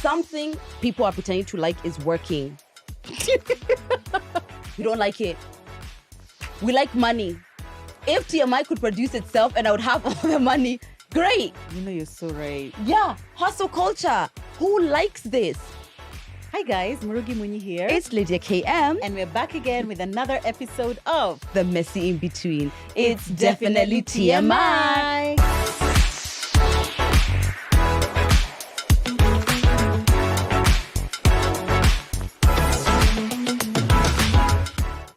something people are pretending to like is working. We don't like it. We like money. If TMI could produce itself and I would have all the money, great. You know, you're so right. Yeah, hustle culture. Who likes this? Hi guys, Murugi Munyi here. It's Lydia KM. And we're back again with another episode of The Messy In Between. It's definitely TMI.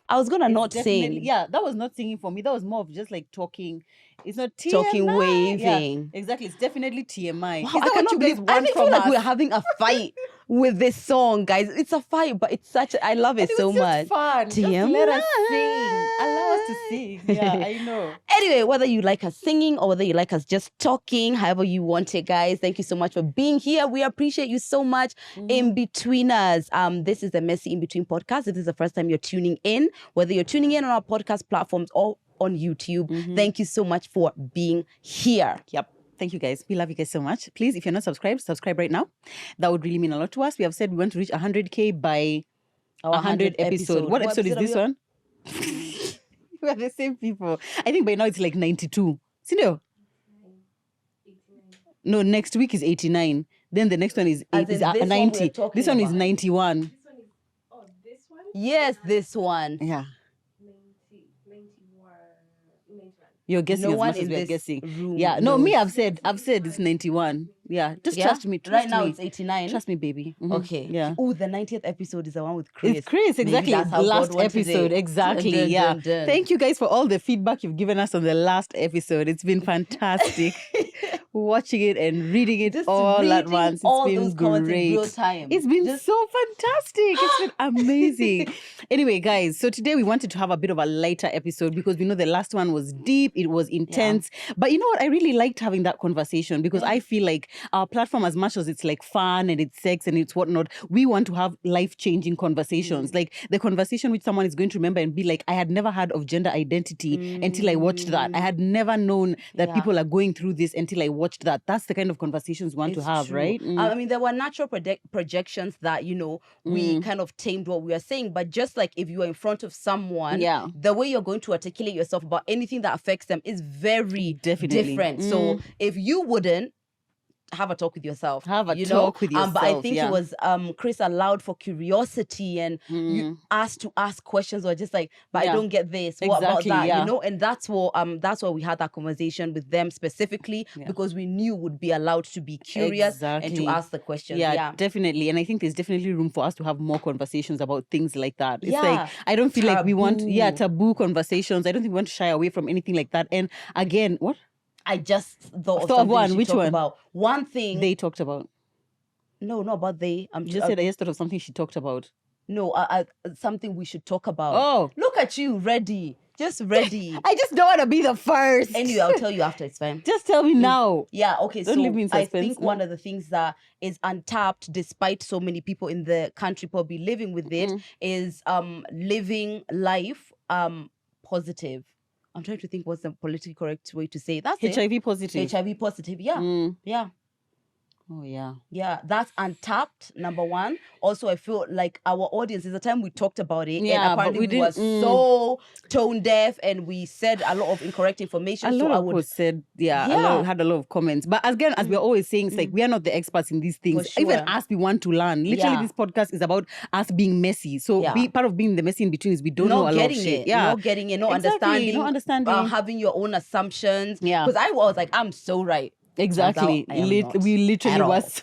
I was gonna not sing. Yeah, that was not singing for me. That was more of just like talking. It's not TMI. Talking, waving. Yeah, exactly. It's definitely TMI. Wow, Is that what you guys want I from feel like us? we're having a fight with this song, guys. It's a fight, but it's such. I love it so much. Fun. Just let us sing. Allow us to sing. Yeah, I know. Anyway, whether you like us singing or whether you like us just talking, however you want it, guys, thank you so much for being here. We appreciate you so much. In between us, this is the Messy In Between podcast. If this is the first time you're tuning in, whether you're tuning in on our podcast platforms or on YouTube, thank you so much for being here. Yep. Thank you guys. We love you guys so much. Please, if you're not subscribed, subscribe right now. That would really mean a lot to us. We have said we want to reach 100K by our 100 episode. What episode is this one? We are the same people. I think by now it's like 92. Sindio? No, next week is 89. Then the next one is 90. This one is 91. This one? Yes, this one. Yeah. 91. You're guessing as much as we're guessing. Yeah. No, me, I've said it's 91. Yeah. Just trust me. Right now it's 89. Trust me, baby. Okay. Yeah. Oh, the 90th episode is the one with Chris. It's Chris, exactly. Maybe that's how Last God wanted episode, it. exactly. Dun, Yeah. dun, dun. Thank you guys for all the feedback you've given us on the last episode. It's been fantastic. Watching it and reading it Just all at reading once. It's all been those comments in great. real time. It's been Just- so fantastic. It's been amazing. Anyway, guys, so today we wanted to have a bit of a lighter episode because we know the last one was deep, it was intense. But you know what? I really liked having that conversation because I feel like our platform, as much as it's like fun and it's sex and it's whatnot, we want to have life-changing conversations. Like the conversation which someone is going to remember and be like, I had never heard of gender identity until I watched that. I had never known that people are going through this until I watched that. That's the kind of conversations we want to have, true. right? I mean, there were natural projections that, you know, we kind of tamed what we were saying. But just like if you are in front of someone, the way you're going to articulate yourself about anything that affects them is very different. So if you wouldn't, have a talk with yourself. Have a talk with yourself. But I think it was Chris allowed for curiosity and you asked to ask questions or just like, but I don't get this. What about that? You know, and that's why we had that conversation with them specifically because we knew would be allowed to be curious and to ask the questions. Yeah, definitely. And I think there's definitely room for us to have more conversations about things like that. It's like I don't feel like we want taboo conversations. I don't think we want to shy away from anything like that. And again, what? I just thought of one. Which one? About. One thing they talked about. No, not about they. I just thought of something she talked about. No, something we should talk about. Oh, look at you, ready, just ready. I just don't want to be the first. Anyway, I'll tell you after. It's fine. Just tell me now. Yeah, okay. Don't leave me in I suspense. think one of the things that is untapped, despite so many people in the country probably living with it, is living life positive. I'm trying to think what's the politically correct way to say it. That's HIV positive. HIV positive, yeah. Yeah. Oh, yeah. Yeah, that's untapped, number one. Also, I feel like our audience, is the time we talked about it, and apparently we were so tone deaf and we said a lot of incorrect information. A lot of people said, had a lot of comments. But again, as we're always saying, it's like we are not the experts in these things. Sure. Even us, we want to learn. Literally, this podcast is about us being messy. So part of being the messy in between is we don't know a lot of shit. Not getting it, not understanding. Having your own assumptions. Yeah. Because I was like, I'm so right. Exactly. We literally was.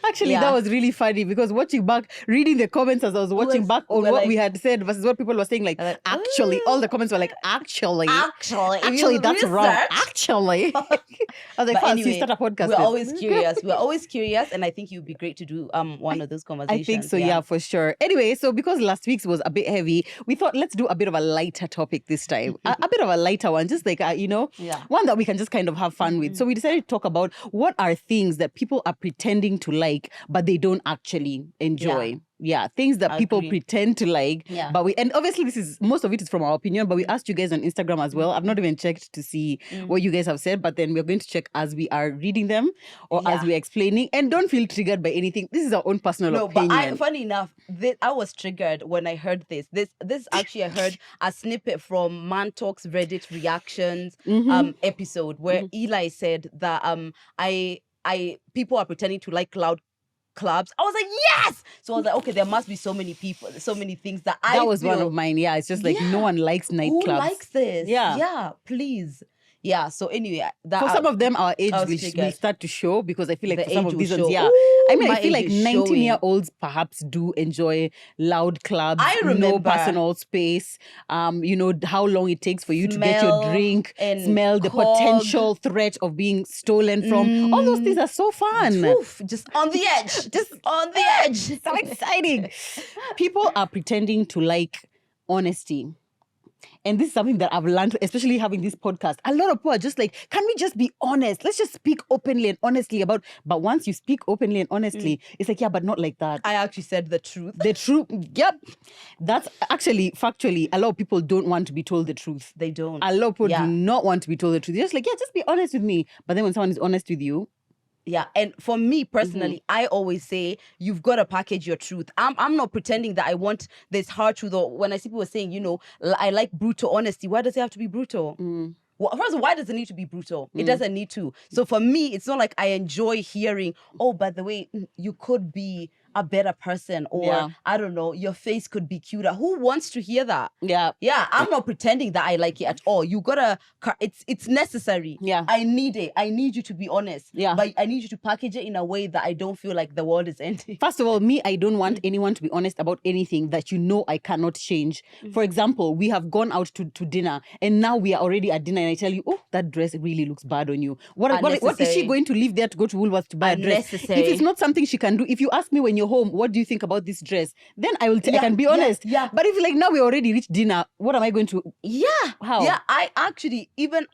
Actually, that was really funny because watching back, reading the comments as I was watching back on what we had said versus what people were saying, like, actually, all the comments were like, actually, that's wrong. Actually. I was like, anyway, you start a podcast. We're always curious. We're always curious. And I think it would be great to do one of those conversations. I think so, yeah, for sure. Anyway, so because last week's was a bit heavy, we thought let's do a bit of a lighter topic this time. a bit of a lighter one, just like, one that we can just kind of have fun with. So we decided to talk about what are things that people are pretending to like like, but they don't actually enjoy. Yeah, things that people Agree. pretend to like, Yeah. but and obviously most of it is from our opinion, but we asked you guys on Instagram as well. I've not even checked to see what you guys have said, but then we're going to check as we are reading them or as Yeah. we're explaining, and don't feel triggered by anything. This is our own personal No, but opinion. funny enough, I was triggered when I heard this. This actually I heard a snippet from Man Talks Reddit reactions episode where Eli said that I people are pretending to like loud clubs. I was like, yes. So I was like, okay, there must be so many people, so many things that I That was feel, one of mine. Yeah, it's just like no Yeah. one likes Who nightclubs. likes this? Yeah. Yeah, please. Yeah. So anyway, that For some of them, our age I was will triggered. start to show, because I feel like The for some age of will these ones, show. yeah. Ooh, I mean, I my feel age like is showing. 19-year-olds perhaps do enjoy loud clubs, I no remember. personal space, how long it takes for you to get your Smell drink, and smell the cog. potential threat of being stolen from. All those things are so fun. Oof, just on the edge. Just on the edge. So exciting. People are pretending to like honesty. And this is something that I've learned, especially having this podcast. A lot of people are just like, can we just be honest? Let's just speak openly and honestly about. But once you speak openly and honestly, it's like, yeah, but not like that. I actually said the truth. The truth, yep. That's actually, factually, a lot of people don't want to be told the truth. They don't. A lot of people Yeah. do not want to be told the truth. They're just like, yeah, just be honest with me. But then when someone is honest with you, Yeah, and for me personally, I always say you've got to package your truth. I'm not pretending that I want this hard truth. Or when I see people saying, I like brutal honesty. Why does it have to be brutal? Well, first of all, why does it need to be brutal? It doesn't need to. So for me, it's not like I enjoy hearing, oh, by the way, you could be a better person, or Yeah. I don't know, your face could be cuter. Who wants to hear that? yeah. Yeah, I'm not pretending that I like it at all. You gotta, it's necessary. Yeah. I need it. I need you to be honest. Yeah. But I need you to package it in a way that I don't feel like the world is ending. First of all, I don't want anyone to be honest about anything that I cannot change. For example, we have gone out to dinner, and now we are already at dinner, and I tell you, oh, that dress really looks bad on you. What is she Unnecessary. going to leave there to go to Woolworths to buy a dress? Unnecessary. If it's not something she can do, if you ask me when you're home, what do you think about this dress? Then I will I can be honest. yeah. But if like now we already reached dinner, what am I going to? Yeah. How? Yeah, I actually even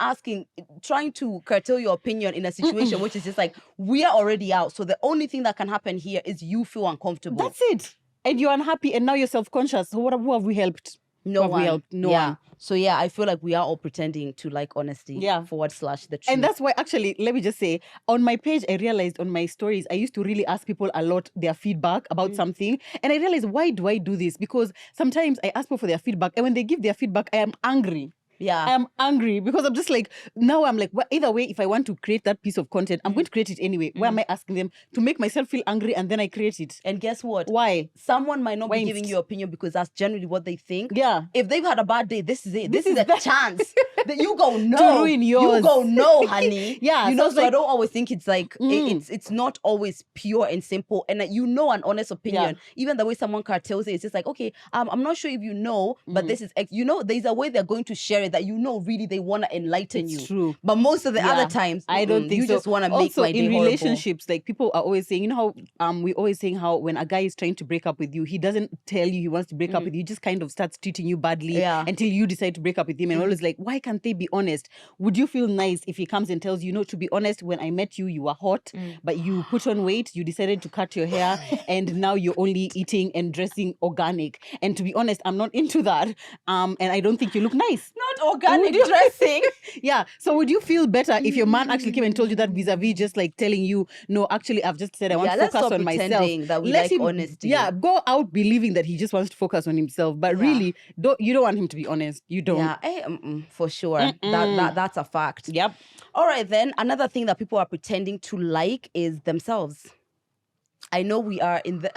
trying to curtail your opinion in a situation which is just like, we are already out. So the only thing that can happen here is you feel uncomfortable. That's it. And you're unhappy, and now you're self-conscious. So who have we helped? No Who have one. we helped? No yeah. one. So yeah, I feel like we are all pretending to like honesty. Yeah. / the truth. And that's why, actually, let me just say, on my page, I realized on my stories, I used to really ask people a lot their feedback about something. And I realized, why do I do this? Because sometimes I ask people for their feedback, and when they give their feedback, I am angry. Yeah. I am angry because I'm just like, now I'm like, well, either way, if I want to create that piece of content, I'm going to create it anyway. Why am I asking them to make myself feel angry and then I create it? And guess what? Why? Someone might not Why be giving you opinion because that's generally what they think. Yeah. If they've had a bad day, this is it. This is is a chance that you go no. To ruin yours. You go no, honey. Yeah, You so know, it's so I like- don't always think it's like it's not always pure and simple. And an honest opinion. Even the way someone cartels it, it's just like, okay, I'm not sure if you know, but this is there's a way they're going to share it that really they want to enlighten you. It's true. But most of the Yeah. other times, I don't think you so. just want to make also, my day in horrible. relationships, like people are always saying, how we always saying how when a guy is trying to break up with you, he doesn't tell you he wants to break up with you. He just kind of starts treating you badly Yeah. until you decide to break up with him. And always like, why can't they be honest? Would you feel nice if he comes and tells you, to be honest, when I met you, you were hot, but you put on weight, you decided to cut your hair, and now you're only eating and dressing organic. And to be honest, I'm not into that. And I don't think you look nice. Not organic Would you- dressing. Yeah. So would you feel better if your man actually came and told you that vis-a-vis just like telling you, no, actually I've just said I want to let's focus stop on myself. pretending that we like honesty. Yeah, go out believing that he just wants to focus on himself. But really, you don't want him to be honest. You don't. Yeah, for sure. That's a fact. Yep. All right, then. Another thing that people are pretending to like is themselves. I know we are in the...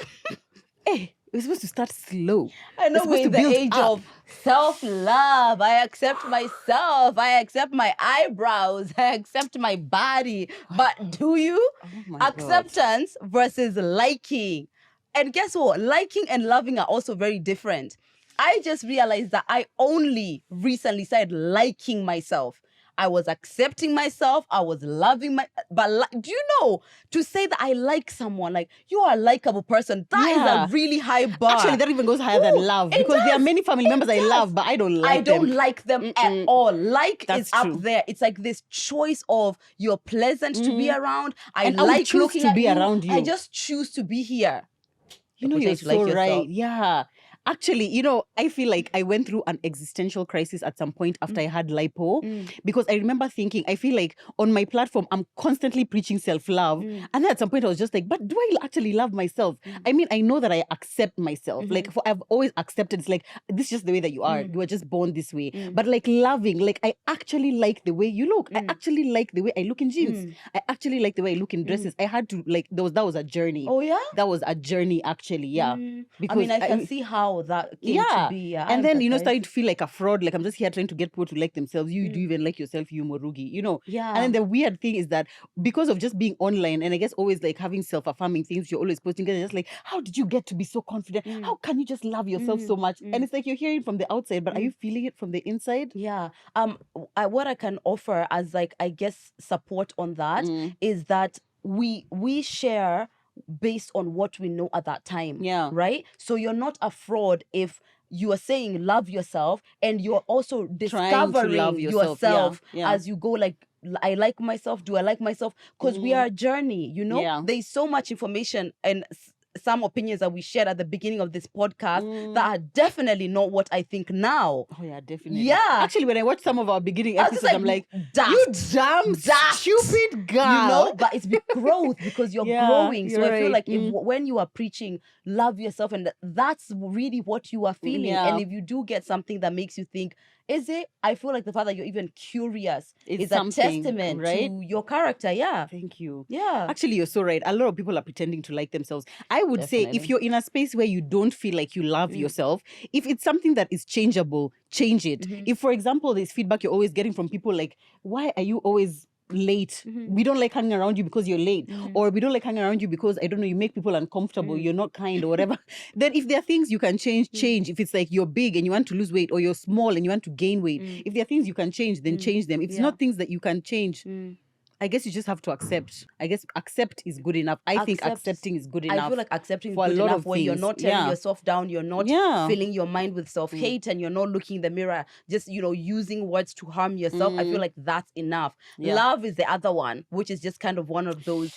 Hey, we're supposed to start slow. I know We're we're supposed in to the build age up. of self-love. I accept myself. I accept my eyebrows. I accept my body. But do you? my God. Acceptance versus liking. And guess what? Liking and loving are also very different. I just realized that I only recently started liking myself. I was accepting myself. I was loving but do you know, to say that I like someone, like you are a likable person, that is Yeah. a really high bar. Actually, that even goes higher than Ooh, love it because there are does. many family members I does. love, but I don't like I don't them. like them at all. Like That's is up true. there. It's like this choice of you're pleasant to be around. I And I would like choose looking to at be you. around I you. just choose to be here. You know, pretend you're to like so yourself. right. Yeah. Actually, you know, I feel like I went through an existential crisis at some point after I had lipo because I remember thinking, I feel like on my platform, I'm constantly preaching self-love. And then at some point I was just like, but do I actually love myself? I mean, I know that I accept myself. Like I've always accepted, it's like, this is just the way that you are. You are just born this way. But like loving, like I actually like the way you look. I actually like the way I look in jeans. I actually like the way I look in dresses. I had to like, that was a journey. Oh yeah? That was a journey actually, yeah. I mean, I can see how that came to be. Yeah, and then, you know, empathize. starting to feel like a fraud. Like, I'm just here trying to get people to like themselves. You do even like yourself, you Morugi, you know? Yeah. And then the weird thing is that because of just being online and I guess always like having self-affirming things, you're always posting, and it's just like, how did you get to be so confident? How can you just love yourself so much? And it's like you're hearing from the outside, but are you feeling it from the inside? Yeah. What I can offer as like, I guess, support on that is that we share based on what we know at that time. Yeah. Right? So you're not a fraud if you are saying love yourself and you're also Trying to discovering love yourself. Yeah. as you go, like, I like myself. Do I like myself? Because we are a journey, you know? Yeah. There's so much information and some opinions that we shared at the beginning of this podcast that are definitely not what I think now. Oh yeah, definitely. Yeah. Actually, when I watched some of our beginning I was just episodes, I'm like, daft, you damn daft, stupid girl. You know, but it's growth because you're Yeah, growing. So you're I feel right. like when you are preaching, love yourself, and that's really what you are feeling. Yeah. And if you do get something that makes you think, is it? I feel like the fact that you're even curious It's is a something, testament right? to your character. Yeah. Thank you. Yeah. Actually, you're so right. A lot of people are pretending to like themselves. I would say Definitely. if you're in a space where you don't feel like you love yourself, if it's something that is changeable, change it. If, for example, there's feedback you're always getting from people like, why are you always late? We don't like hanging around you because you're late. Or we don't like hanging around you because, I don't know, you make people uncomfortable, you're not kind or whatever. Then if there are things you can change. If it's like you're big and you want to lose weight, or you're small and you want to gain weight, if there are things you can change, then change them. If it's not things that you can change, I guess you just have to accept. I guess accept is good enough. I think accepting is good enough. I feel like accepting is for a good lot enough of where you're things. not tearing Yeah. yourself down, you're not Yeah. filling your mind with self-hate, and you're not looking in the mirror, just, you know, using words to harm yourself. I feel like that's enough. Yeah. Love is the other one, which is just kind of one of those,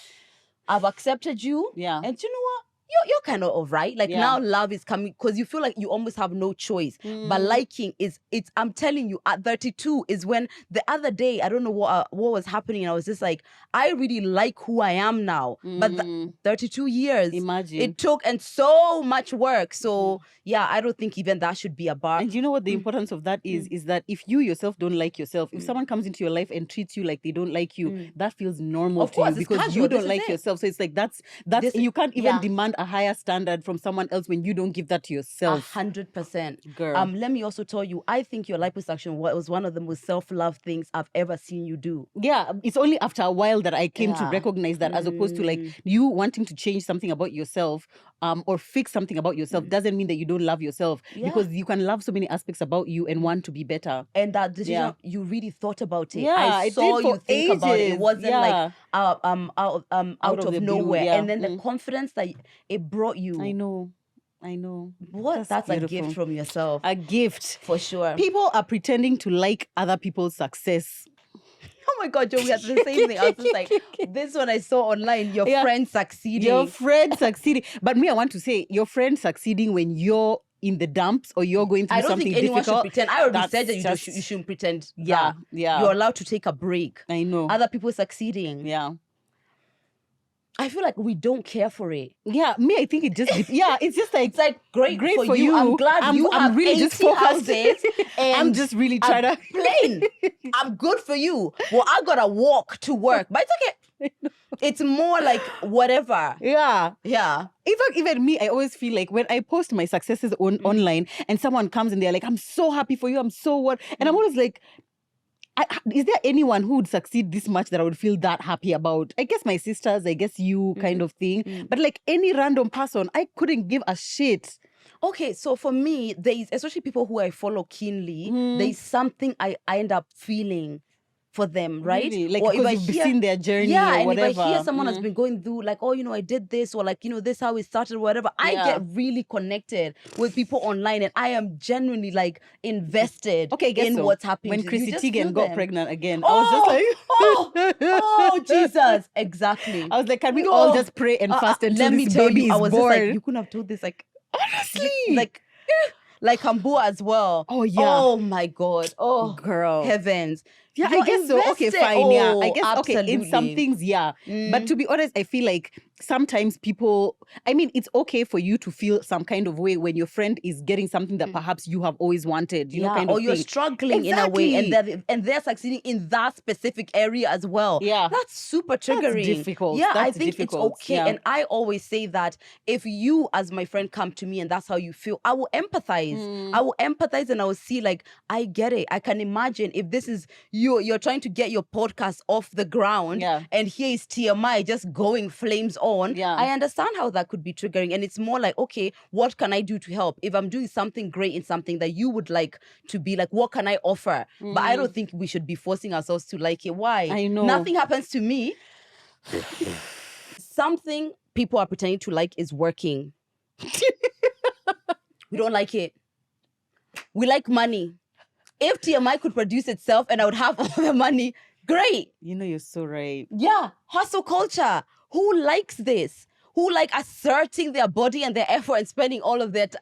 I've accepted you. Yeah. And you know what? You're kind of all right. Like Yeah. now love is coming because you feel like you almost have no choice. But liking it's I'm telling you, at 32 is when the other day, I don't know what was happening. And I was just like, I really like who I am now. But 32 years. Imagine. It took and so much work. So yeah, I don't think even that should be a bar. And you know what the importance of that is that if you yourself don't like yourself, if someone comes into your life and treats you like they don't like you, that feels normal Of to course, you it's because casual. you This don't is like it. yourself. So it's like that's This- you can't even yeah. demand a higher standard from someone else when you don't give that to yourself. 100%. Girl. Let me also tell you, I think your liposuction was one of the most self-love things I've ever seen you do. Yeah, it's only after a while that I came to Yeah. recognize that, as opposed to like you wanting to change something about yourself or fix something about yourself doesn't mean that you don't love yourself, because you can love so many aspects about you and want to be better. And that decision, Yeah. you really thought about it. Yeah, I I saw did for you think about it. It ages. wasn't Yeah. like out of the blue, nowhere. yeah. And then the confidence that it brought you. I know. What? That's a gift from yourself. A gift. For sure. People are pretending to like other people's success. Oh my God, Joe, we had the same thing. I was just like, this one I saw online, your Yeah. friend succeeding. Your friend succeeding. But me, I want to say, your friend succeeding when you're in the dumps or you're going through I don't something think anyone difficult. should pretend. I already That's said that just- you shouldn't pretend. Yeah, yeah. You're allowed to take a break. I know. Other people succeeding. Yeah. I feel like we don't care for it. Yeah, me, I think it just, it's just like, It's like great for you. I'm glad you I'm have really 80 just focused. houses. And I'm just really trying to. plain. I'm good for you. Well, I gotta walk to work, but it's okay. It's more like whatever. Yeah. Yeah. Even me, I always feel like when I post my successes online and someone comes and they're like, I'm so happy for you, I'm so what? And I'm always like, is there anyone who would succeed this much that I would feel that happy about? I guess my sisters, I guess you kind of thing. But like any random person, I couldn't give a shit. Okay, so for me, there is, especially people who I follow keenly, there is something I end up feeling for them, right? Really? Like, Or if because I you've hear, seen their journey yeah, or and if I whatever. hear someone has been going through, like, oh, I did this, or like, this how it started, or whatever, I Yeah. get really connected with people online, and I am genuinely like invested Okay, I guess in so. what's happening. When to you. Chrissy Just feel Teigen got them. pregnant again, Oh, I was just like, oh, Jesus, exactly. I was like, can we all No. just pray and fast until Let me this tell baby you, is I was born? just like, you couldn't have told this, like, Honestly. like Kambua as well. Oh, yeah. Oh my God. Oh, Girl. heavens. Yeah, You're I guess so. Okay, invested. fine. Yeah, I Oh, guess okay. In some absolutely. things, yeah. But Mm. to be honest, I feel like sometimes people. I mean, it's okay for you to feel some kind of way when your friend is getting something that perhaps you have always wanted. You know, kind or of you're thing. struggling in a way, Exactly. and they're succeeding in that specific area as well. Yeah. That's super triggering. difficult. Yeah, I That's think difficult. it's okay. Yeah. And I always say that if you, as my friend, come to me and that's how you feel, I will empathize. I will empathize, and I will see, like, I get it. I can imagine if this is you're trying to get your podcast off the ground, Yeah. and here is TMI just going flames on. Yeah. I understand how that could be triggering, and it's more like, okay, what can I do to help? If I'm doing something great in something that you would like to be like, what can I offer? But I don't think we should be forcing ourselves to like it. Why? I know. Nothing happens to me. Something people are pretending to like is working. We don't like it. We like money. If TMI could produce itself and I would have all the money, great. You know, you're so right. Yeah, hustle culture. Who likes this? Who like asserting their body and their effort and spending all of their time?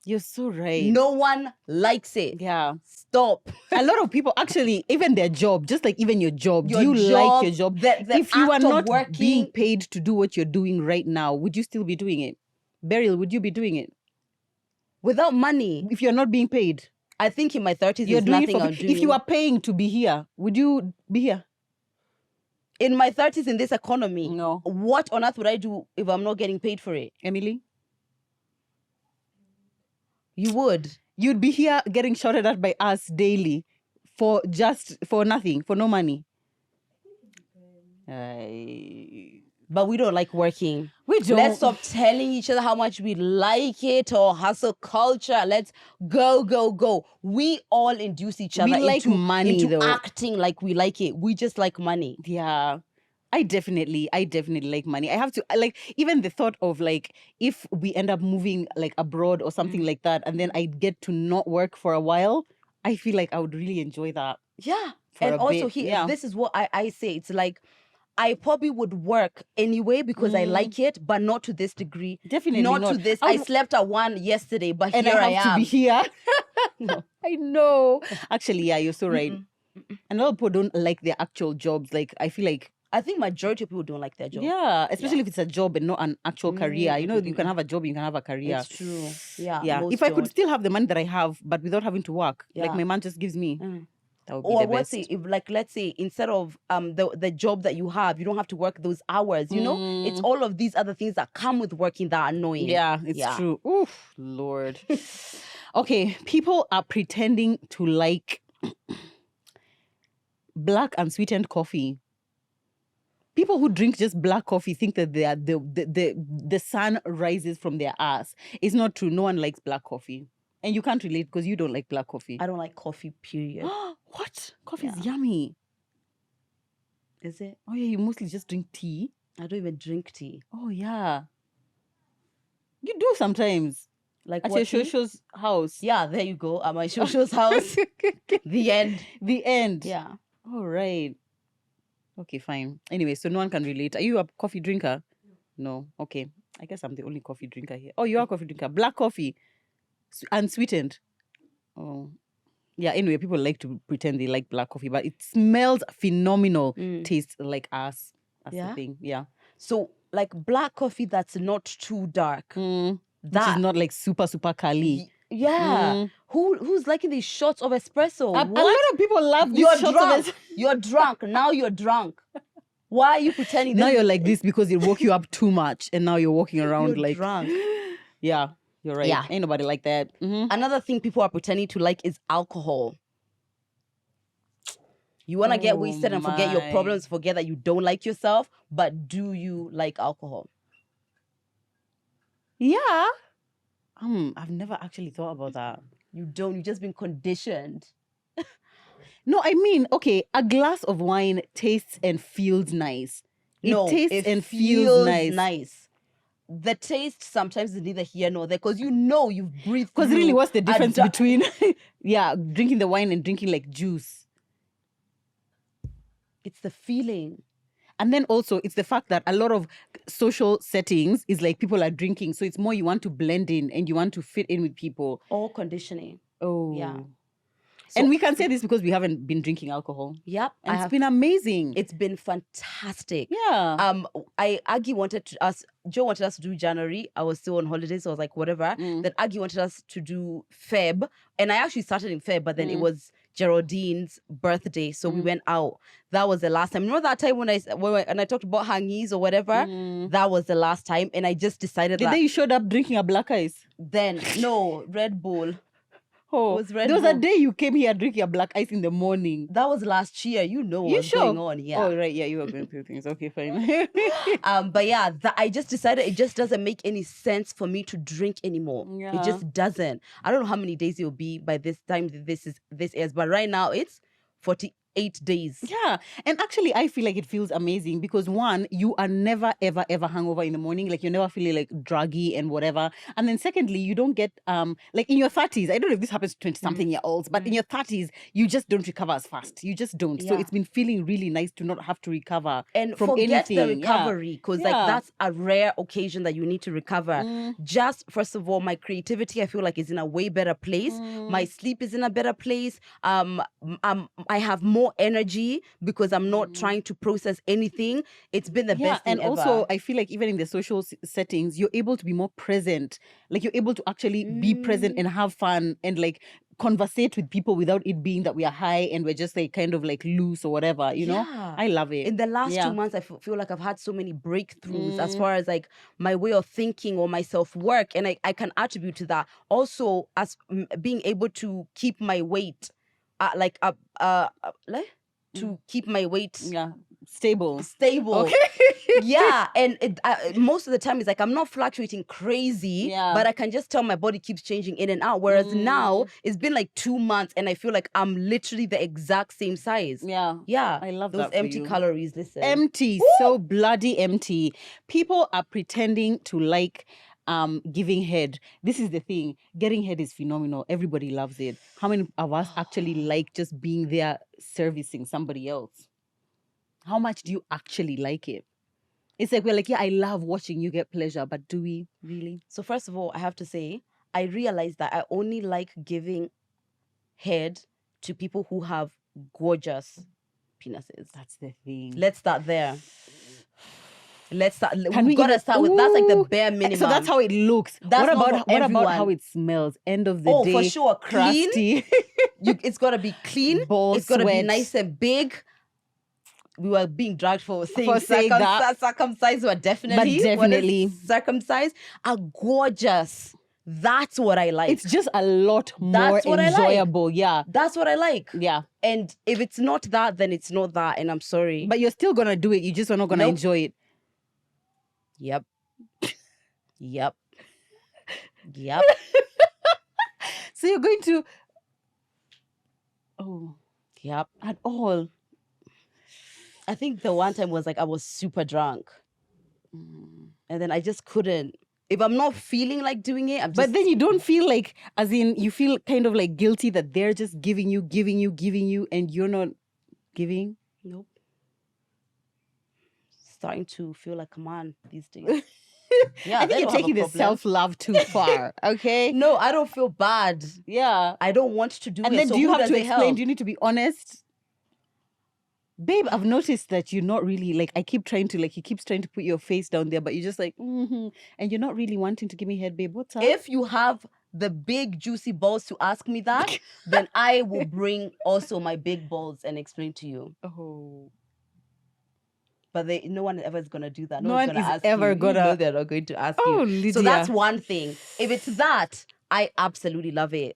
You're so right. No one likes it. Yeah. Stop. A lot of people actually, even their job, just like even your job, Your do you job, like your job? the If you are act of not being working- paid to do what you're doing right now, would you still be doing it? Beryl, would you be doing it? Without money, If you're not being paid, I think in my 30s you're there's doing it nothing for I'm free. doing. If you are paying to be here, would you be here? In my 30s in this economy, No. what on earth would I do if I'm not getting paid for it? Emily? You would. You'd be here getting shouted at by us daily for nothing, for no money. But we don't like working. We don't. Let's stop telling each other how much we like it, or hustle culture. Let's go, go, go. We all induce each other like into, money, into though. acting like we like it. We just like money. Yeah. I definitely like money. I have to like even the thought of like if we end up moving like abroad or something like that, and then I get to not work for a while, I feel like I would really enjoy that. Yeah. For And a also bit, yeah. this is what I say. It's like, I probably would work anyway because I like it, but not to this degree. Definitely not not. to this. I I would- slept at 1 yesterday, but And here I I have am. to be here. No. I know. Actually, yeah, you're so right. And a lot of people don't like their actual jobs. Like I feel like I think majority of people don't like their job. yeah, especially if it's a job and not an actual career. You know, you can have a job, you can have a career. It's true. Yeah. Yeah. most If I could don't. still have the money that I have, but without having to work, like Yeah. my man just gives me, that would be Or the what's best. it? If, like, let's say instead of the job that you have, you don't have to work those hours. You know, it's all of these other things that come with working that are annoying. Yeah, it's true. Oof, Lord. Okay, people are pretending to like black and sweetened coffee. People who drink just black coffee think that they are the sun rises from their ass. It's not true. No one likes black coffee. And you can't relate because you don't like black coffee. I don't like coffee, period. What? Coffee is yummy. Is it? Oh yeah, you mostly just drink tea. I don't even drink tea. Oh yeah. You do sometimes. Like At what your tea? shosho's house. Yeah, there you go. At my shosho's house. The end. The end. Yeah. All right. Okay, fine. Anyway, so no one can relate. Are you a coffee drinker? No. Okay. I guess I'm the only coffee drinker here. Oh, you are a coffee drinker. Black coffee. Unsweetened. Oh. Yeah, anyway, people like to pretend they like black coffee, but it smells phenomenal. Tastes like ass. That's Yeah? the thing. Yeah. So, like, black coffee that's not too dark. Which That is not like super, super curly. Yeah. Who's liking these shots of espresso? A lot of people love these You're shots drunk. of You're drunk. Now you're drunk. Why are you pretending? Now this you're is- like this because it woke you up too much, and now you're walking around you're like drunk. Yeah, you're right. Yeah. Ain't nobody like that. Another thing people are pretending to like is alcohol. You want to get wasted and forget your my. problems, forget that you don't like yourself, but do you like alcohol? Yeah. I've never actually thought about that. You don't. You've just been conditioned. No, I mean, okay, a glass of wine tastes and feels nice. No, it tastes it and feels nice. The taste sometimes is neither here nor there because you've breathed Because really, through what's the a difference du- between, drinking the wine and drinking like juice? It's the feeling. And then also, it's the fact that a lot of social settings is like people are drinking. So it's more you want to blend in and you want to fit in with people. All conditioning. Oh. Yeah. And So- we can say this because we haven't been drinking alcohol. Yep. And it's been amazing. It's been fantastic. Yeah. Joe wanted us to do January. I was still on holidays, so I was like, whatever. Then Aggie wanted us to do Feb. And I actually started in Feb, but then it was Geraldine's birthday. So we went out. That was the last time. Remember that time when I talked about hangis or whatever? That was the last time. And I just decided The day you showed up drinking a black ice. Then, no, Red Bull. Oh, was Red there was a Bull. day you came here drinking a black ice in the morning. That was last year. You know You what's sure? going on. Yeah. Oh, right. Yeah, you were going through things. Okay, fine. But yeah, I just decided it just doesn't make any sense for me to drink anymore. Yeah. It just doesn't. I don't know how many days it will be by this time that this airs, but right now it's 48 days. Yeah. And actually, I feel like it feels amazing because one, you are never, ever, ever hungover in the morning. Like you're never feeling like druggy and whatever. And then secondly, you don't get, like in your 30s, I don't know if this happens to 20-something year olds, but in your 30s, you just don't recover as fast. You just don't. So Yeah. it's been feeling really nice to not have to recover And from forget anything. the recovery because like Yeah. that's a rare occasion that you need to recover. Just first of all, my creativity I feel like is in a way better place. My sleep is in a better place. I have more energy because I'm not trying to process anything. It's been the best thing and ever. also I feel like even in the social settings, you're able to be more present. Like you're able to actually be present and have fun and like conversate with people without it being that we are high and we're just like kind of like loose or whatever, you know? Yeah. I love it. In the last Yeah. 2 months, I feel like I've had so many breakthroughs as far as like my way of thinking or my self-work. And I can attribute to that. Also, as being able to keep my weight, to keep my weight Yeah. Stable. stable. Yeah. And most of the time it's like I'm not fluctuating crazy, Yeah. but I can just tell my body keeps changing in and out. Whereas now it's been like 2 months and I feel like I'm literally the exact same size. Yeah. Yeah. I love those that for empty you. calories. Listen. Empty, so bloody empty. People are pretending to like giving head. This is the thing. Getting head is phenomenal. Everybody loves it. How many of us actually like just being there servicing somebody else? How much do you actually like it? It's like we're like, yeah, I love watching you get pleasure, but do we really? So first of all, I have to say, I realized that I only like giving head to people who have gorgeous penises. That's the thing. Let's start there. Let's start. Can we We've got to even- start with that's like the Ooh. bare minimum. So that's how it looks. That's not what for about what about everyone. how it smells? End of the Oh, day. for sure. Clean. Crusty. It's got to be clean. Ball It's got to be sweat. nice and big. We were being dragged for saying, saying that. circumcised were definitely, But definitely. what is circumcised are gorgeous. That's what I like. It's just a lot more That's what I like. enjoyable. Yeah. That's what I like. Yeah. And if it's not that, then it's not that. And I'm sorry. But you're still gonna do it. You just are not gonna Nope. enjoy it. Yep. Yep. Yep. So you're going to Yep. at all. I think the one time was like I was super drunk. And then I just couldn't. If I'm not feeling like doing it, I'm just... But then you don't feel like, as in, you feel kind of like guilty that they're just giving you, and you're not giving. Nope. Starting to feel like a man these days. Yeah, I they think you're don't have a taking the problem. self-love too far. Okay. No, I don't feel bad. Yeah. I don't want to do And it. then So do you who have does to it explain? help? Do you need to be honest? Babe, I've noticed that you're not really like, I keep trying to like, he keeps trying to put your face down there, but you're just like, and you're not really wanting to give me head, babe. What's up? If you have the big juicy balls to ask me that, then I will bring also my big balls and explain to you. Oh. But no one ever is gonna do that. No one's one gonna is ask ever you. gonna- You know they're not going to ask Oh, you. Lydia. So that's one thing. If it's that, I absolutely love it.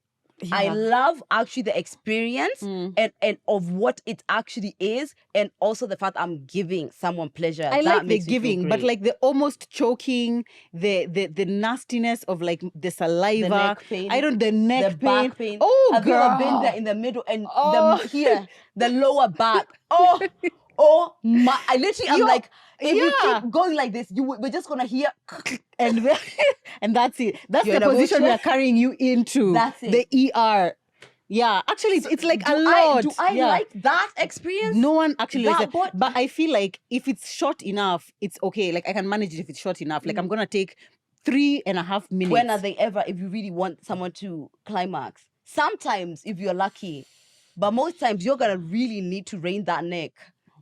I Yeah. love actually the experience Mm. and of what it actually is, and also the fact I'm giving someone pleasure. I that like the makes me feel giving, but great. like the almost choking, the nastiness of like the saliva. The neck pain, I don't the neck the pain. back pain. Oh, Have girl. you ever been there in the middle and Oh. the lower back? Oh my! I literally am Yo, like, if you yeah. keep going like this, we're just gonna hear. and and that's it. That's You're the in a position we wheelchair? are carrying you into. That's The ER. Yeah, actually, it's like a lot. Do I yeah. like that experience? No one actually likes That it. bot- But I feel like if it's short enough, it's okay. Like I can manage it if it's short enough. Like I'm gonna take 3.5 minutes. When are they ever, if you really want someone to climax? Sometimes, if you're lucky, but most times you're gonna really need to rein that neck.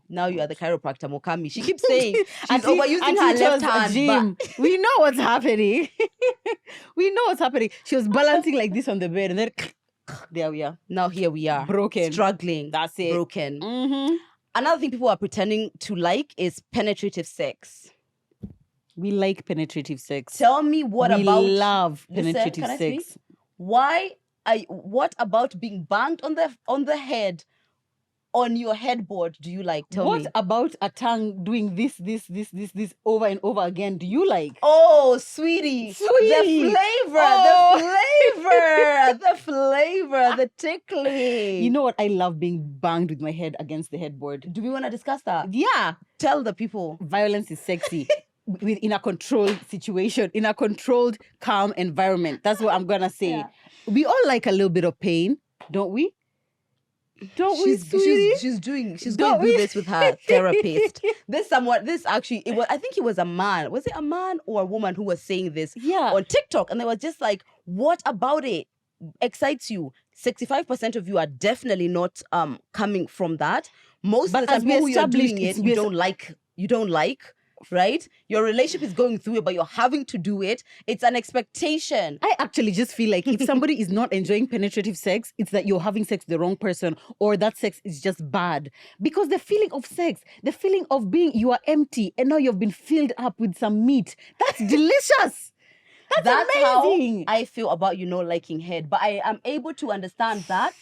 Now you are the chiropractor, Mokami. She keeps saying she's overusing her left hand. Jim, But we know what's happening. We know what's happening. She was balancing like this on the bed, and then there we are. now here we are. Broken. Struggling. That's it. Broken. Mm-hmm. Another thing people are pretending to like is penetrative sex. We like penetrative sex. Tell me what we about love Listen, penetrative can I sex. speak? What about being banged on the head on your headboard do you like? Tell What me. about a tongue doing this over and over again? Do you like? Oh, sweetie. Sweetie. The flavor, Oh. the flavor, the tickling. You know what? I love being banged with my head against the headboard. Do we want to discuss that? Yeah. Tell the people. Violence is sexy. In a controlled situation, in a controlled, calm environment. That's what I'm gonna say. Yeah. We all like a little bit of pain, don't we? Don't we, sweetie? She's going to Don't do we? this with her therapist. I think it was a man. Was it a man or a woman who was saying this Yeah. on TikTok? And they were just like, what about it excites you? 65% of you are definitely not coming from that. Most But of the time, as we people who you're established, doing it, it's you don't like, right? Your relationship is going through it, but you're having to do it. It's an expectation. I actually just feel like if somebody is not enjoying penetrative sex, it's that you're having sex with the wrong person, or that sex is just bad. Because the feeling of sex, the feeling of being you are empty and now you've been filled up with some meat, that's delicious. That's amazing. How I feel about liking head. But I am able to understand that.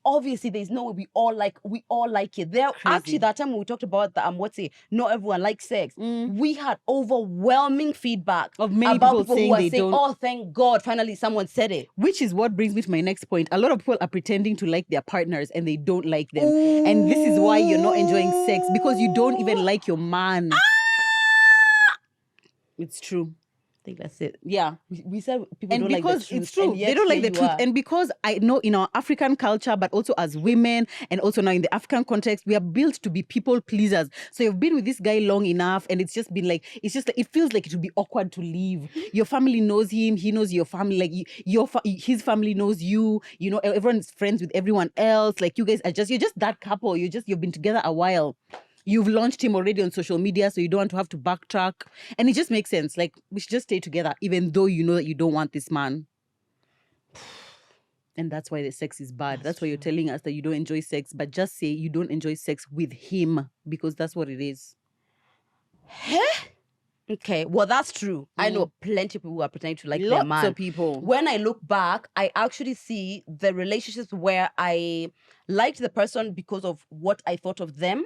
Obviously, there's no way we all like it. There actually that time when we talked about the not everyone likes sex. We had overwhelming feedback of many about people who are saying, saying, "Oh, thank God, finally someone said it." Which is what brings me to my next point. A lot of people are pretending to like their partners and they don't like them. And this is why you're not enjoying sex, because you don't even like your man. It's true. I think that's it. Yeah. We said people And don't like the because truth. it's true, and yet they don't like here the you truth. are. And because I know in our African culture, but also as women, and also now in the African context, we are built to be people pleasers. So you've been with this guy long enough, and it's just like it feels like it would be awkward to leave. Your family knows him, he knows your family, like his family knows you. You know, everyone's friends with everyone else. Like you guys are you're just that couple. You've been together a while. You've launched him already on social media, so you don't want to have to backtrack. And it just makes sense. Like, we should just stay together, even though you know that you don't want this man. And that's why the sex is bad. That's why you're telling us that you don't enjoy sex, but just say you don't enjoy sex with him, because that's what it is. Okay, well, that's true. I know plenty of people who are pretending to like their man. Lots of people. When I look back, I actually see the relationships where I liked the person because of what I thought of them.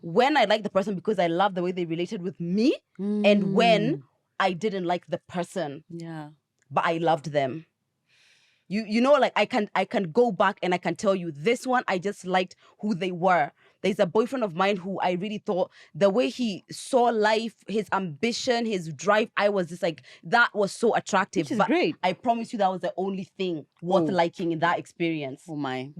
When I liked the person because I loved the way they related with me. And when I didn't like the person, but I loved them. You know, like I can go back and I can tell you this one, I just liked who they were. There's a boyfriend of mine who I really thought the way he saw life, his ambition, his drive, I was just like, that was so attractive. Which is but great. I promise you that was the only thing worth liking in that experience. Oh my.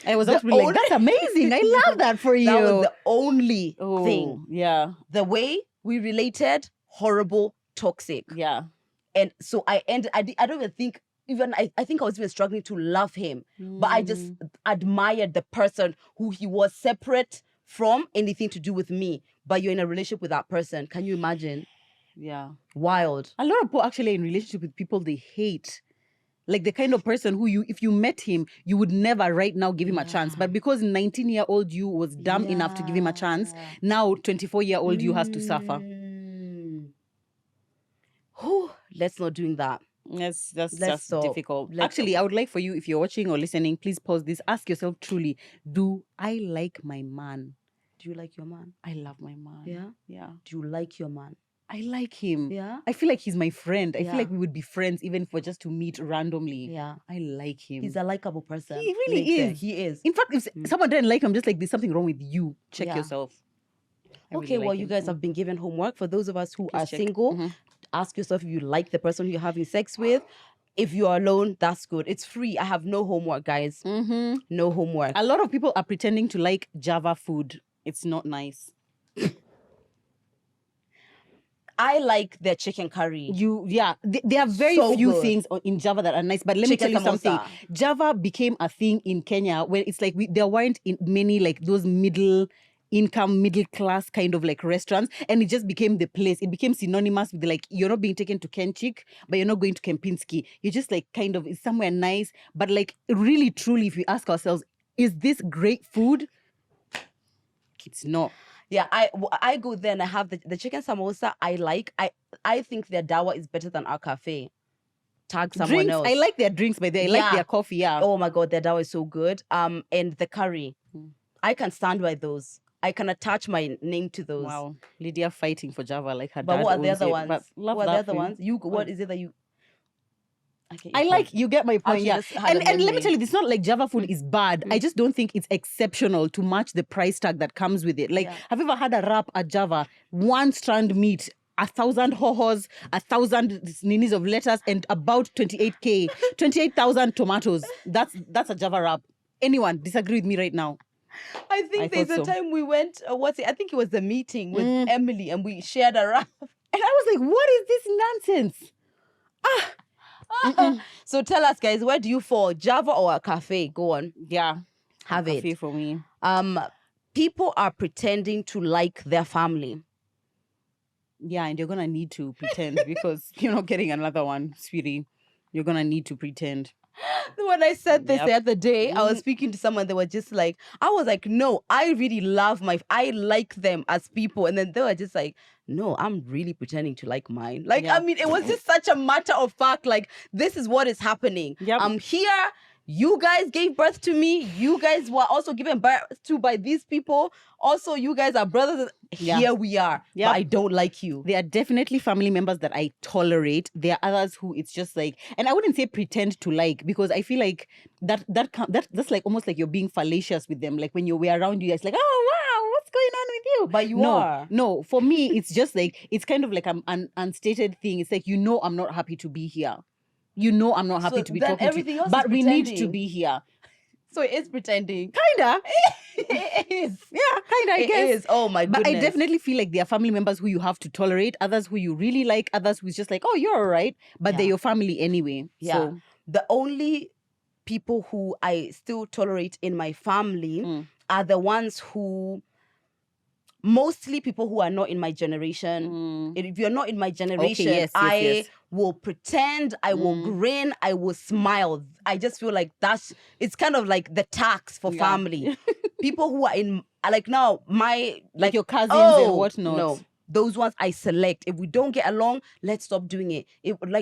I was also like, that's amazing. I love that for you. That was the only thing. Yeah. The way we related, horrible, toxic. Yeah. And so I don't even think, I think I was even struggling to love him, but I just admired the person who he was, separate from anything to do with me. But you're in a relationship with that person. Can you imagine? Yeah. Wild. A lot of people actually in relationship with people they hate. Like the kind of person who if you met him, you would never right now give him a chance. But because 19-year-old you was dumb enough to give him a chance, now 24-year-old you has to suffer. Let's not doing that. That's Let's just stop. difficult. Let's Actually, stop. I would like for you, if you're watching or listening, please pause this. Ask yourself truly, do I like my man? Do you like your man? I love my man. Yeah. Yeah. Do you like your man? I like him. Yeah. I feel like he's my friend. I Yeah. feel like we would be friends even if we're just to meet randomly. Yeah. I like him. He's a likable person. He really Nathan. is. He is. In fact, if someone didn't like him, I'm just like, there's something wrong with you. Check Yeah. yourself. I really Okay, well, like you him. guys have been given homework. For those of us who Please are check. single, ask yourself if you like the person who you're having sex with. If you are alone, that's good. It's free. I have no homework, guys. No homework. A lot of people are pretending to like Java food. It's not nice. I like their chicken curry. There are very So few good. things in Java that are nice. But let me tell Chicken you something. samosa. Java became a thing in Kenya where it's like there weren't in many like those middle class kind of like restaurants, and it just became the place. It became synonymous with like, you're not being taken to Kenchik, but you're not going to Kempinski. You're just like kind of, it's somewhere nice. But like really truly, if we ask ourselves, is this great food? It's not. Yeah, I go there and I have the chicken samosa. I like. I think their dawa is better than our cafe. Tag someone Drinks, else. I like their drinks, but I like their coffee. Yeah. Oh my god, their dawa is so good. And the curry, I can stand by those. I can attach my name to those. Wow, Lydia fighting for Java like her But dad what are the owns other it. ones? But love What are the that other food. ones? What is it that you? I like, you get my point, Actually, yeah. just had a And let me memory. tell you, it's not like Java food is bad. I just don't think it's exceptional to match the price tag that comes with it. Like, Yeah. have you ever had a wrap at Java? 1 strand meat, 1,000 hohos, 1,000 ninis of lettuce, and about 28,000 tomatoes. That's a Java wrap. Anyone disagree with me right now? I think I there's thought a so. time we went. I think it was the meeting with Emily, and we shared a wrap. And I was like, what is this nonsense? So tell us, guys, where do you fall, Java or a cafe? Go on, Yeah. have Coffee it. for me. People are pretending to like their family. Yeah, and you're going to need to pretend because you're not getting another one, sweetie. You're going to need to pretend. When I said this Yep. the other day, I was speaking to someone. They were just like, I was like, no, I really I like them as people. And then they were just like, no, I'm really pretending to like mine. Like, Yeah. I mean, it was just such a matter of fact. Like, this is what is happening. Yep. I'm here. You guys gave birth to me. You guys were also given birth to by these people. Also, you guys are brothers. Yeah. Here we are. Yep. But I don't like you. There are definitely family members that I tolerate. There are others who it's just like, and I wouldn't say pretend to like, because I feel like that's like almost like you're being fallacious with them. Like when we're around you, it's like, oh wow, what's going on with you? But you are. No, for me, it's just like, it's kind of like an unstated thing. It's like, I'm not happy to be here. I'm not happy So to be then talking to everything you. else is But we need to pretending. be here. So it is pretending. Kinda. It is. Yeah, kinda, I It guess. is. Oh my But goodness. I definitely feel like there are family members who you have to tolerate, others who you really like, others who's just like, oh, you're all right. But they're Yeah. your family anyway. Yeah. So, The only people who I still tolerate in my family are the ones who, mostly people who are not in my generation. If you're not in my generation, yes, yes. will pretend, I will grin, I will smile. I just feel like it's kind of like the tax for Yeah. family. People who are in, like now, like your cousins and whatnot. No. Those ones I select. If we don't get along, let's stop doing it.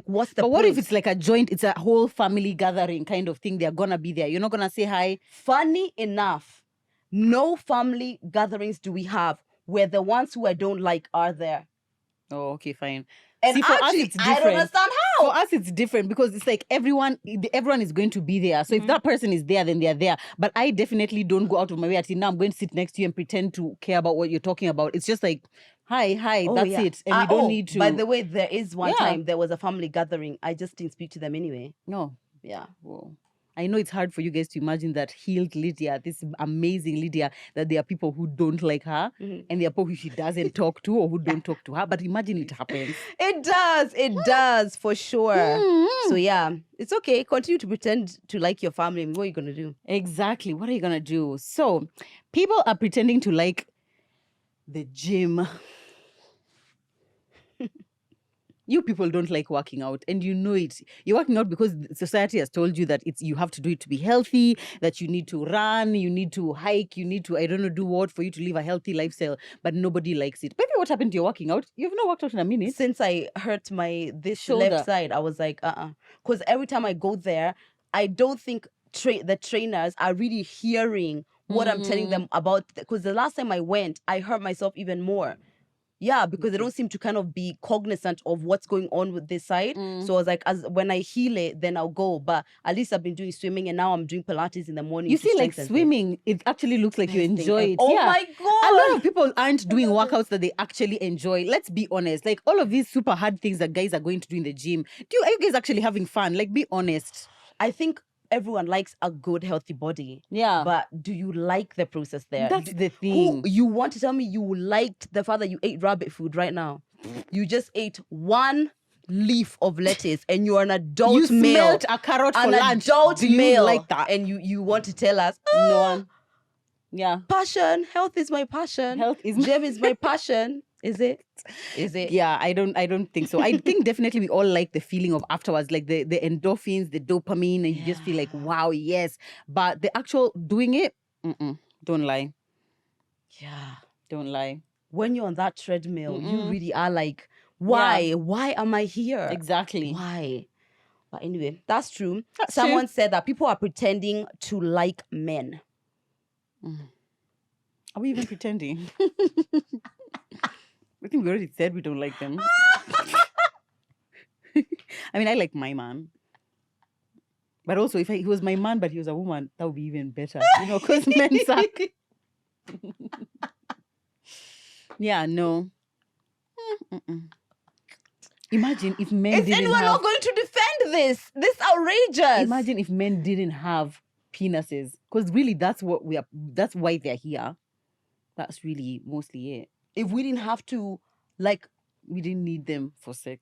What's the But point? what if it's like a joint, it's a whole family gathering kind of thing? They're gonna be there. You're not gonna say hi. Funny enough, no family gatherings do we have where the ones who I don't like are there. Oh, okay, fine. And See, for us, actually, it's I don't different. understand how. For us, it's different because it's like everyone is going to be there. So if that person is there, then they're there. But I definitely don't go out of my way. Now I'm going to sit next to you and pretend to care about what you're talking about. It's just like, hi, that's yeah. it. And we don't need to. By the way, there is one Yeah. time there was a family gathering. I just didn't speak to them anyway. No. Yeah. Whoa. I know it's hard for you guys to imagine that healed Lydia, this amazing Lydia, that there are people who don't like her and there are people who she doesn't talk to or who don't talk to her. But imagine it happens. It does. It does for sure. So yeah, it's okay. Continue to pretend to like your family. What are you going to do? Exactly. What are you going to do? So people are pretending to like the gym. You people don't like working out, and you know it. You're working out because society has told you that you have to do it to be healthy, that you need to run, you need to hike, you need to, I don't know, do what for you to live a healthy lifestyle, but nobody likes it. Baby, what happened to your working out? You've not worked out in a minute. Since I hurt my this Shoulder. left side, I was like, because every time I go there, I don't think the trainers are really hearing what I'm telling them about. Because the last time I went, I hurt myself even more. Yeah, because they don't seem to kind of be cognizant of what's going on with this side. So I was like, as when I heal it, then I'll go. But at least I've been doing swimming, and now I'm doing Pilates in the morning. You to see, like strengthen swimming, it actually looks like you Best thing enjoy ever. it. Oh Yeah. my A God. lot of people aren't doing workouts that they actually enjoy. Let's be honest. Like all of these super hard things that guys are going to do in the gym. Are you guys actually having fun? Like, be honest. I think everyone likes a good, healthy body. Yeah. But do you like the process there? That's the thing. You want to tell me you liked the fact that you ate rabbit food right now? You just ate one leaf of lettuce and you're an adult You male. smelt a carrot for An lunch. adult Do you male. like that? And you want to tell us, No one. Yeah. passion, health is my passion. Health is my- Gym is my passion. Is it? Is it? Yeah, I don't think so. I think definitely we all like the feeling of afterwards, like the endorphins, the dopamine, and you just feel like, wow, yes. But the actual doing it, don't lie. Yeah. Don't lie. When you're on that treadmill, you really are like, why? Yeah. Why am I here? Exactly. Why? But anyway, that's true. That's Someone said that people are pretending to like men. Are we even pretending? I think we already said we don't like them. I mean, I like my man. But also, if he was my man, but he was a woman, that would be even better. You know, because men suck. Yeah, no. Imagine if men Is didn't anyone have... not going to defend this? This outrageous. Imagine if men didn't have penises. Because really, that's why they're here. That's really mostly it. If we didn't have to, like, We didn't need them for sex.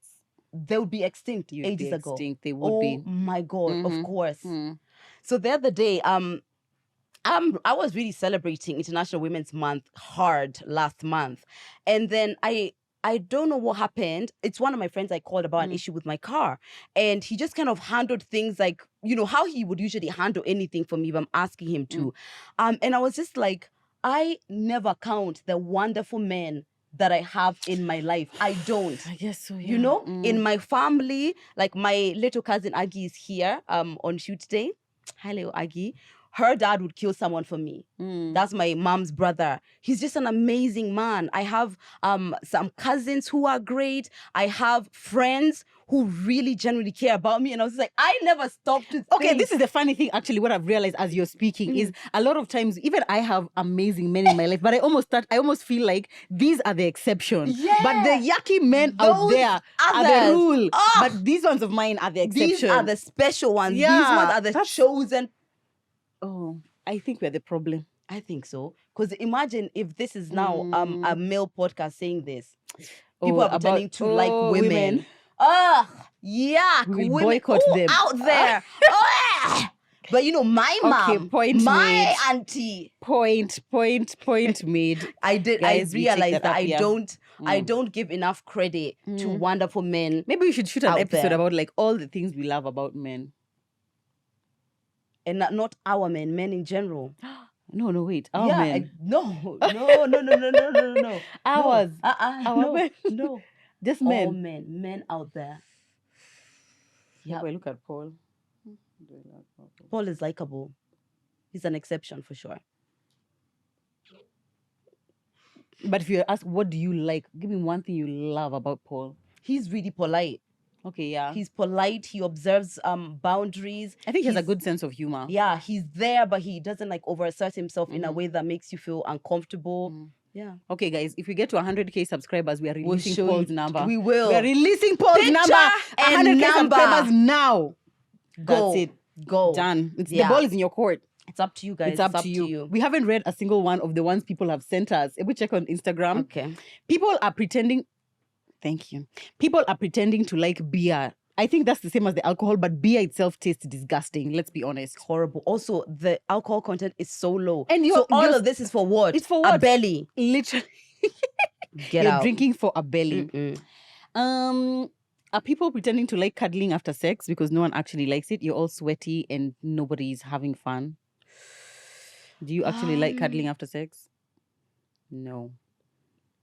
they would be extinct You'd ages be ago. extinct. They would be. Oh my God, of course. Mm. So the other day, I was really celebrating International Women's Month hard last month. And then I don't know what happened. It's one of my friends I called about an issue with my car. And he just kind of handled things like, you know, how he would usually handle anything for me if I'm asking him to. And I was just like, I never count the wonderful men that I have in my life. I don't. I guess so, yeah. You know, in my family, like my little cousin Aggie is here on shoot day. Hi, little Aggie. Her dad would kill someone for me. That's my mom's brother. He's just an amazing man. I have some cousins who are great. I have friends who really genuinely care about me. And I was like, I never stopped to think. Okay, this is the funny thing, actually, what I've realized as you're speaking is a lot of times, even I have amazing men in my life, but I almost feel like these are the exception. Yeah. But the yucky men out Those there are the others. rule. Oh. But these ones of mine are the exception. These are the special ones. These Yeah, ones are the chosen. Oh, I think we're the problem. I think so. Because imagine if this is now a male podcast saying this. People are pretending to like women. Ugh, yuck. We women boycott them. out there. Ugh. But you know, my mom, point my made. auntie. Point made. I Guys, we take realized that up, yeah. I don't give enough credit to wonderful men. Maybe we should shoot an Out episode there. about like all the things we love about men. And not our men in general. No, wait. Our yeah, men. no. Ours. No. Our No, men. no. Just All men. men out there. Yeah. Yeah. Well, look at Paul. Paul is likable. He's an exception for sure. But if you ask, what do you like? Give me one thing you love about Paul. He's really polite. Okay, yeah. He's polite. He observes boundaries. I think he has a He's- good sense of humor. Yeah, he's there, but he doesn't like overassert himself in a way that makes you feel uncomfortable. Yeah. Okay, guys, if we get to 100K subscribers, we are We'll releasing show Paul's you- number. we will. We are releasing Paul's Picture number. and 100K number. subscribers now. Go. That's it. Go. Done. It's Yeah. The ball is in your court. It's up to you guys. It's up to you. We haven't read a single one of the ones people have sent us. If we check on Instagram, Okay. people are pretending. Thank you. People are pretending to like beer. I think that's the same as the alcohol, but beer itself tastes disgusting. Let's be honest. Horrible. Also, the alcohol content is so low. And so all you're- of this is for what? It's for A what? belly. Literally, Get you're out. drinking for a belly. Mm-mm. Are people pretending to like cuddling after sex because no one actually likes it? You're all sweaty and nobody's having fun. Do you actually like cuddling after sex? No.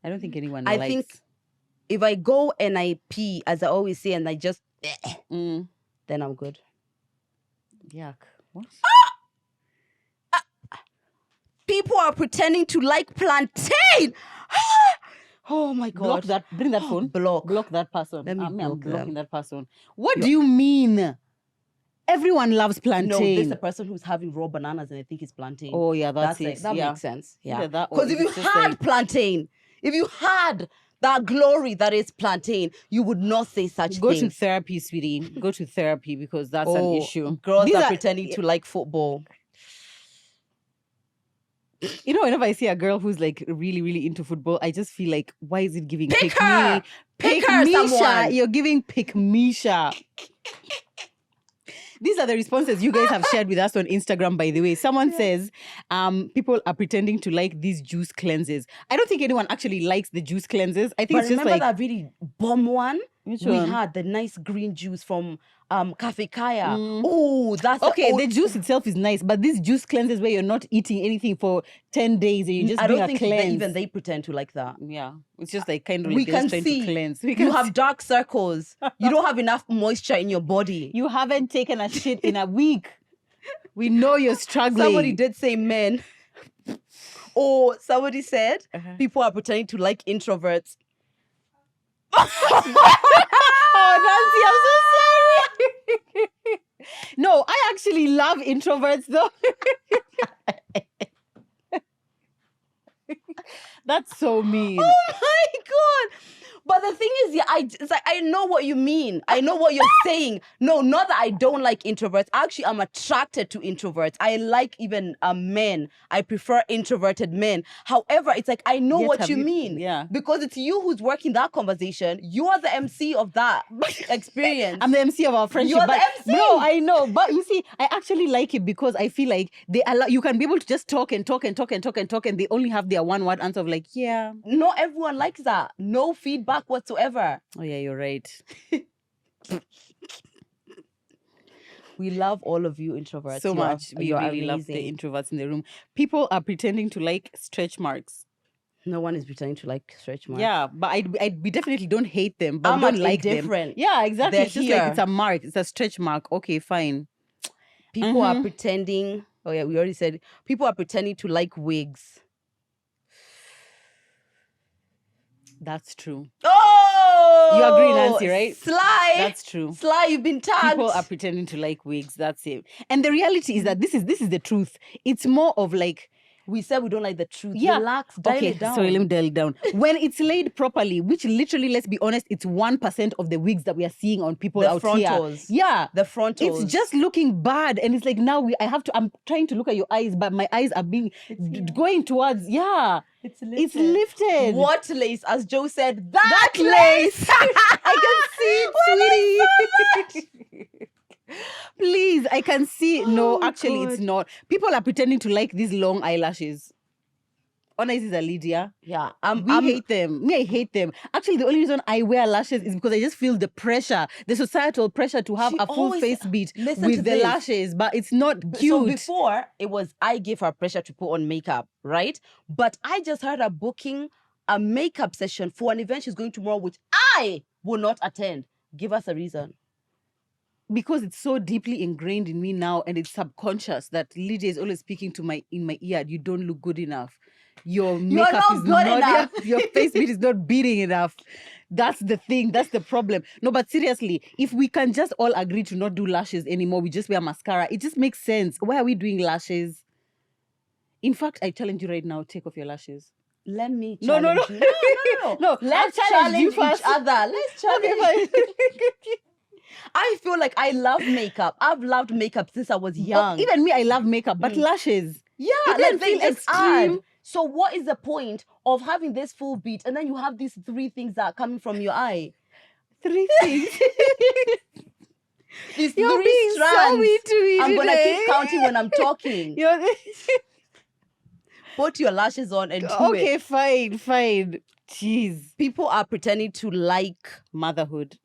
I don't think anyone I likes. think if I go and I pee, as I always say, and I just, Mm. then I'm good. Yuck. What? People are pretending to like plantain. Oh my God. Block that. Bring that phone. Block. that person. Let me I'm block blocking them. that person. What do you mean? Everyone loves plantain. No, this is a person who's having raw bananas and I think it's plantain. Oh yeah, that's it. That yeah. makes sense. Either Yeah. that or Because if if you it's just had like- plantain, if you had that glory that is plantain, you would not say such Go to things. therapy, sweetie. Go to therapy because that's an issue. Girls These are pretending to like football. You know, whenever I see a girl who's like really, really into football, I just feel like, why is it giving Pick me? her! Pick her, Misha. someone! You're giving pick Misha. These are the responses you guys have shared with us on Instagram, by the way. Someone says, people are pretending to like these juice cleanses. I don't think anyone actually likes the juice cleanses. I think But it's just remember like that really bomb one? Which we one? had the nice green juice from Cafe Kaya. Oh, that's okay, the the juice itself is nice, but these juice cleanses where you're not eating anything for 10 days and you just I doing don't a think cleanse. even they pretend to like that. Yeah, it's just like kind of We like they're can just trying see to cleanse. you have dark circles. You don't have enough moisture in your body. You haven't taken a shit in a week. We know you're struggling. Somebody did say men. Or somebody said Uh-huh. people are pretending to like introverts. Oh, Nancy, I'm so sorry. No, I actually love introverts though. That's so mean. Oh my God. But the thing is, yeah, it's like, I know what you mean. I know what you're saying. No, not that I don't like introverts. Actually, I'm attracted to introverts. I like even men. I prefer introverted men. However, it's like, I know Yet what have you you- mean. yeah. Because it's you who's working that conversation. You are the MC of that experience. I'm the MC of our friendship. You're the but MC. No, I know. But you see, I actually like it because I feel like they allow you can be able to just talk and talk and talk and talk and talk, and they only have their one word answer of like, yeah. Not everyone likes that. No feedback whatsoever. Oh yeah, you're right. We love all of you introverts. So You are- much. We you are really love the amazing. introverts in the room. People are pretending to like stretch marks. No one is pretending to like stretch marks. Yeah, but we definitely don't hate them, but I'm we don't at like indifferent. them. Yeah, exactly. They're It's just like here. it's a mark. It's a stretch mark. Okay, fine. People are pretending. Oh yeah, we already said people are pretending to like wigs. That's true. Oh, You agree, Nancy, right? Sly. That's true. Sly, you've been tagged. People are pretending to like wigs. That's it. And the reality is that this is the truth. It's more of like, we said we don't like the truth. yeah. Relax, dial Okay, it down. sorry, let me dial it down. When it's laid properly, which literally, let's be honest, it's 1% of the wigs that we are seeing on people The out frontals. here. Yeah. The frontals. It's just looking bad. And it's like now I'm trying to look at your eyes, but my eyes are going towards, It's it's lifted. What lace? As Joe said, that lace. I can see it, sweetie. Please, I can see. No, Oh, actually, it's God. not. People are pretending to like these long eyelashes. Honestly, is a Lydia. Yeah, We hate them. Me, I hate them. Actually, the only reason I wear lashes is because I just feel the pressure, the societal pressure to have She a full always- face beat listen with to the this. lashes, but it's not cute. So before, it was I gave her pressure to put on makeup, right? But I just heard her booking a makeup session for an event she's going tomorrow, which I will not attend. Give us a reason. Because it's so deeply ingrained in me now, and it's subconscious that Lydia is always speaking to in my ear. You don't look good enough. Your makeup not is good not enough." Your face beat is not beating enough. That's the thing. That's the problem. No, but seriously, if we can just all agree to not do lashes anymore, we just wear mascara. It just makes sense. Why are we doing lashes? In fact, I challenge you right now. Take off your lashes. Let me No, no, challenge no. you. No. I'll Let's challenge you challenge each first. other. Let's challenge. Okay, fine. I feel like I love makeup. I've loved makeup since I was young. Oh, even me, I love makeup, but lashes. Yeah, It like doesn't they feel just add. extreme. So what is the point of having this full beat and then you have these three things that are coming from your eye? 3 things. These You're three being so strands. mean to me I'm gonna today. keep counting when I'm talking. You're- Put your lashes on and do okay, it. fine. Jeez. People are pretending to like Motherhood.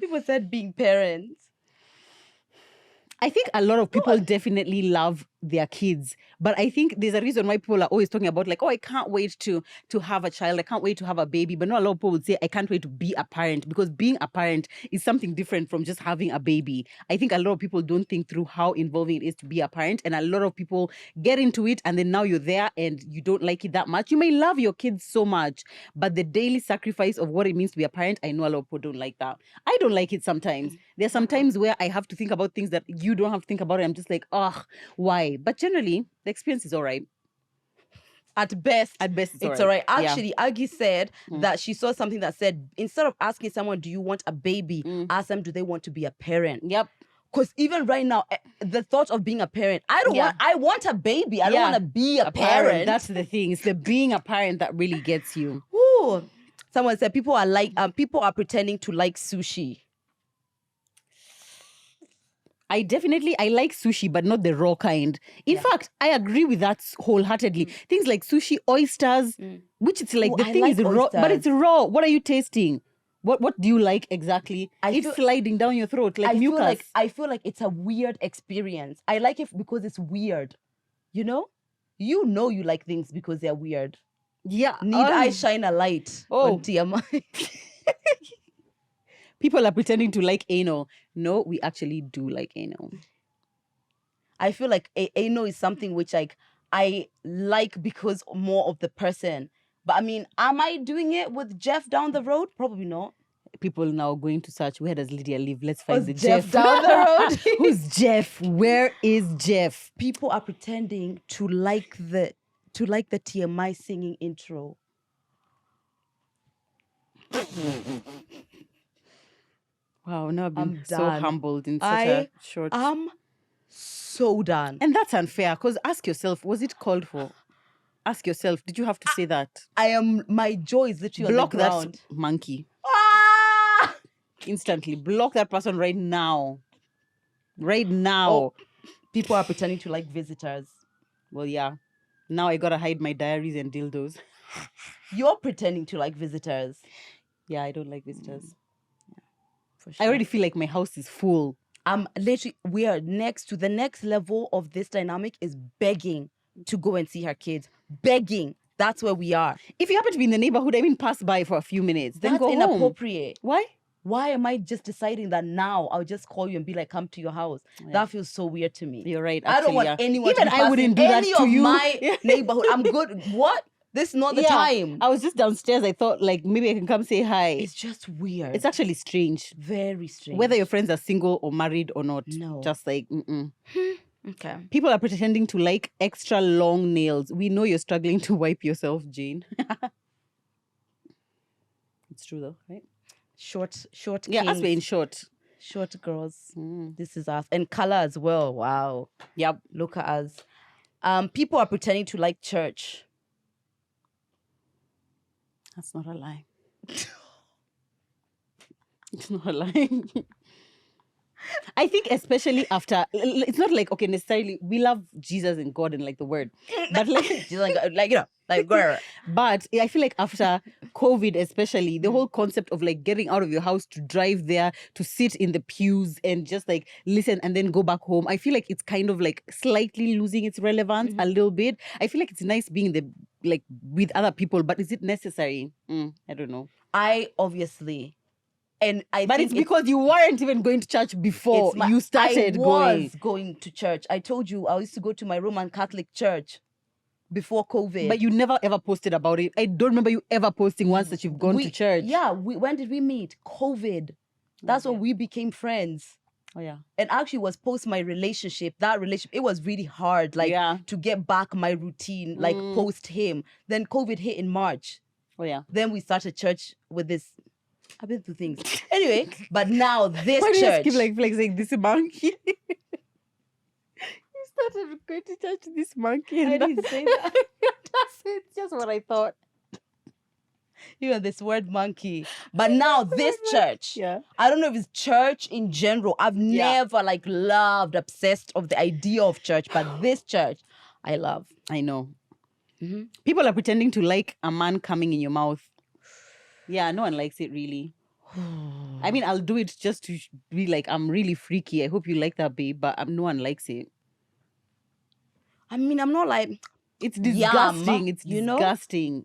People said being parents. I think a lot of people definitely love their kids, but I think there's a reason why people are always talking about like, oh, I can't wait to have a child. I can't wait to have a baby. But not a lot of people would say, I can't wait to be a parent, because being a parent is something different from just having a baby. I think a lot of people don't think through how involving it is to be a parent. And a lot of people get into it and then now you're there and you don't like it that much. You may love your kids so much, but the daily sacrifice of what it means to be a parent, I know a lot of people don't like that. I don't like it sometimes. There's some times where I have to think about things that you don't have to think about it. I'm just like, oh, why? But generally, the experience is all right. At best, it's all all right. Yeah. Actually, Aggie said that she saw something that said, instead of asking someone, do you want a baby? Ask them, do they want to be a parent? Yep. Because even right now, the thought of being a parent, I want a baby. I don't want to be a parent. That's the thing. It's the being a parent that really gets you. Ooh. Someone said people are pretending to like sushi. I like sushi, but not the raw kind. In fact, I agree with that wholeheartedly. Things like sushi, oysters, which it's like the thing is raw, but it's raw. What are you tasting? What do you like exactly? It's sliding down your throat like mucus. I feel like it's a weird experience. I like it because it's weird. You know you like things because they're weird. Yeah. Need I shine a light on TMI? People are pretending to like anal. No, we actually do like anal. I feel like anal is something which like I like because more of the person. But I mean, am I doing it with Jeff down the road? Probably not. People now going to search, where does Lydia live? Let's find the Jeff down the road. Who's Jeff? Where is Jeff? People are pretending to like the TMI singing intro. Wow, now I've been so humbled in such a short... I'm so done. And that's unfair, because ask yourself, was it called for? Ask yourself, did you have to say that? My jaw is literally Block on the ground. that monkey. Ah! Instantly. Block that person right now. Right now. Oh, people are pretending to like visitors. Well, yeah. Now I gotta hide my diaries and dildos. You're pretending to like visitors. Yeah, I don't like visitors. For sure. I already feel like my house is full. We are the next level of this dynamic is begging to go and see her kids. Begging. That's where we are. If you happen to be in the neighborhood, I mean, pass by for a few minutes, then go home. That's inappropriate. Why? Why am I just deciding that now I'll just call you and be like, come to your house? Yeah. That feels so weird to me. You're right. Actually, I don't want anyone Even to be I wouldn't do that any to of you. my neighborhood. I'm good. What? This is not the time. I was just downstairs. I thought like maybe I can come say hi. It's just weird. It's actually strange. Very strange. Whether your friends are single or married or not. No. Just like, Okay. People are pretending to like extra long nails. We know you're struggling to wipe yourself, Jane. It's true though, right? Short. Yeah, us being short. Short girls. This is us. And color as well. Wow. Yep. Look at us. People are pretending to like church. That's not a lie. It's not a lie. I think especially after, it's not like, okay, necessarily, we love Jesus and God and like the word. But like, but I feel like after COVID especially, the whole concept of like getting out of your house to drive there, to sit in the pews and just like listen and then go back home, I feel like it's kind of like slightly losing its relevance a little bit. I feel like it's nice being with other people, but is it necessary? I don't know. But it's because you weren't even going to church before you started going. I was going to church. I told you I used to go to my Roman Catholic church before COVID. But you never ever posted about it. I don't remember you ever posting once that you've gone to church. Yeah. When did we meet? COVID. That's when we became friends. Oh, yeah. And actually was post my relationship. That relationship, it was really hard to get back my routine, post him. Then COVID hit in March. Oh, yeah. Then we started church with this. I've been through things. Anyway, but now this Why church. Why do you keep flexing this monkey? You started going to church this monkey. I didn't say that. It's just what I thought. You know, this word monkey. But now this church. Yeah. I don't know if it's church in general. I've never loved, obsessed of the idea of church. But this church, I love. I know. Mm-hmm. People are pretending to like a man coming in your mouth. Yeah, no one likes it really. I mean, I'll do it just to be like, I'm really freaky. I hope you like that, babe. But no one likes it. I mean, I'm not like It's yum, disgusting. It's you know, disgusting.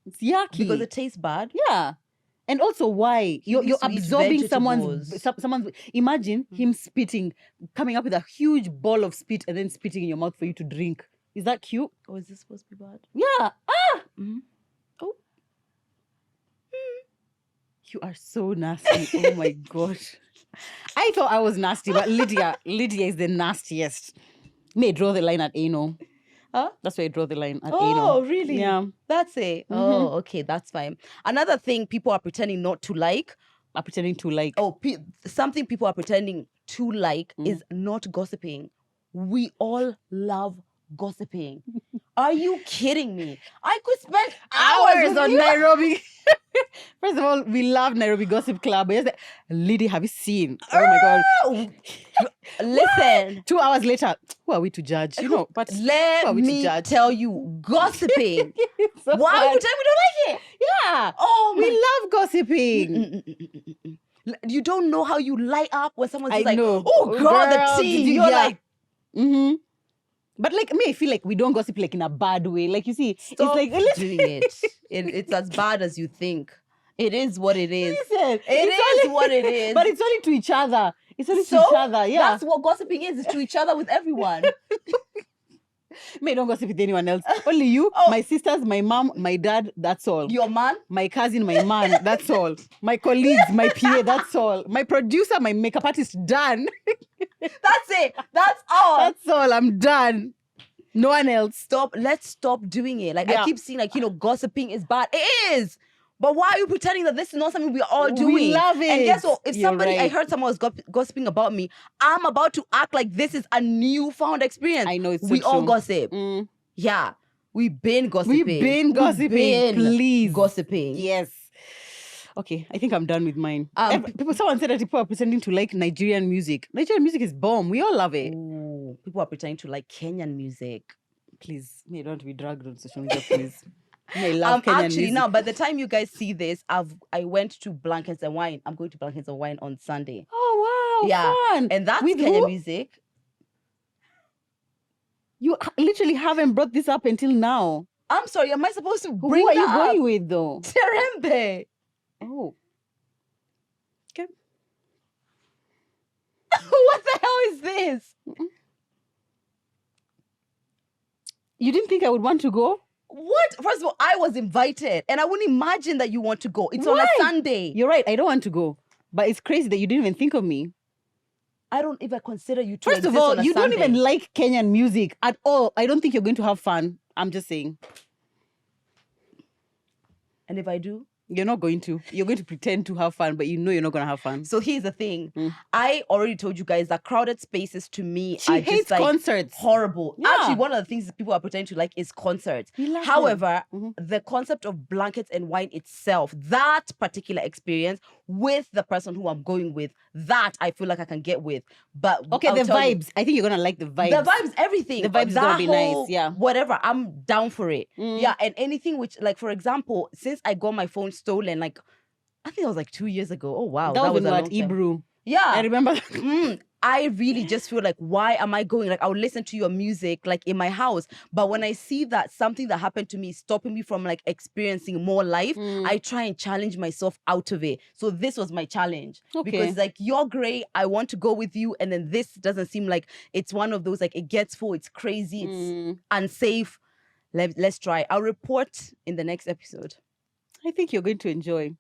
It's yucky. because it tastes bad. Yeah. And also, why you're used to eat absorbing someone's vegetables. someone's. Imagine him spitting, coming up with a huge ball of spit, and then spitting in your mouth for you to drink. Is that cute? Oh, is this supposed to be bad? Yeah. Mhm. Oh, You are so nasty. Oh my gosh. I thought I was nasty, but Lydia is the nastiest. May draw the line at anal. huh? That's where I draw the line at Oh, anal. really? Yeah. That's it. Oh, okay, that's fine. Another thing people are pretending not to like. I'm pretending to like. Oh, something people are pretending to like is not gossiping. We all love gossiping. Are you kidding me? I could spend hours on you. Nairobi. First of all, we love Nairobi Gossip Club. But yes, Lady, have you seen? Oh my God. Listen. 2 hours later, who are we to judge? You know, but Let who are we to me judge? tell you, gossiping. So Why bad. would you tell me we don't like it? Yeah. Oh, We my. love gossiping. You don't know how you light up when someone's I just like, know. oh, girl, the Girl, tea. did you- You're yeah. like, Mm-hmm. But like me, I feel like we don't gossip like in a bad way. Like you see, stop it's like doing it. It's as bad as you think. It is what it is. Listen, It is what it is. But it's only to each other. It's only to So each other. Yeah. that's what gossiping is. It's to each other with everyone. Me, don't gossip with anyone else. Only you, Oh. my sisters, my mom, my dad, that's all. Your man. My cousin, my man, that's all. My colleagues, my PA, that's all. My producer, my makeup artist, done. That's it. That's all. That's all. I'm done. No one else. Let's stop doing it. Like I Yeah. keep seeing, like, gossiping is bad. It is. But why are you pretending that this is not something we're all doing? We love it. And guess what? If You're somebody, I right. heard someone was gossiping about me, I'm about to act like this is a newfound experience. I know it's so we all true. gossip. Mm. Yeah. We've been gossiping. We've been gossiping. been Please. gossiping. Yes. Okay, I think I'm done with mine. Um, Someone said that people are pretending to like Nigerian music. Nigerian music is bomb. We all love it. Ooh, people are pretending to like Kenyan music. Please, may don't be dragged on social media, please. I love Kenyan Actually, music. now by the time you guys see this, I went to Blankets and Wine. I'm going to Blankets and Wine on Sunday. Oh wow, Yeah. fun. And that's With Kenyan who? music. You literally haven't brought this up until now. I'm sorry, am I supposed to Who bring are you that going up? with though? Terembe. Oh, okay. What the hell is this? You didn't think I would want to go? What? First of all, I was invited, and I wouldn't imagine that you want to go. It's on a Why? Sunday. You're right. I don't want to go, but it's crazy that you didn't even think of me. I don't even consider you to First of exist all, on a you don't Sunday. even like Kenyan music at all. I don't think you're going to have fun. I'm just saying. And if I do? You're not going to. You're going to pretend to have fun, but you know you're not going to have fun. So here's the thing. Mm. I already told you guys that crowded spaces to me She are hates just like concerts. horrible. Yeah. Actually, one of the things that people are pretending to like is concerts. We love them. However, Mhm. the concept of Blankets and Wine itself, that particular experience with the person who I'm going with, that I feel like I can get with. But Okay, I'll the tell you, vibes. I think you're going to like the vibes. the vibes, everything. The vibes is That gonna be nice, whole yeah. Whatever, I'm down for it. Mm. Yeah, and anything which, like, for example, since I got my phone stolen, like, I think it was like 2 years ago. Oh, wow. That was a when we were long at time. Ebru. Yeah. I remember. I really just feel like, why am I going? Like, I would listen to your music, like, in my house. But when I see that something that happened to me is stopping me from, like, experiencing more life, I try and challenge myself out of it. So this was my challenge. Okay. Because, like, you're great. I want to go with you. And then this doesn't seem like it's one of those, like, it gets full. It's crazy. It's unsafe. Let's try. I'll report in the next episode. I think you're going to enjoy.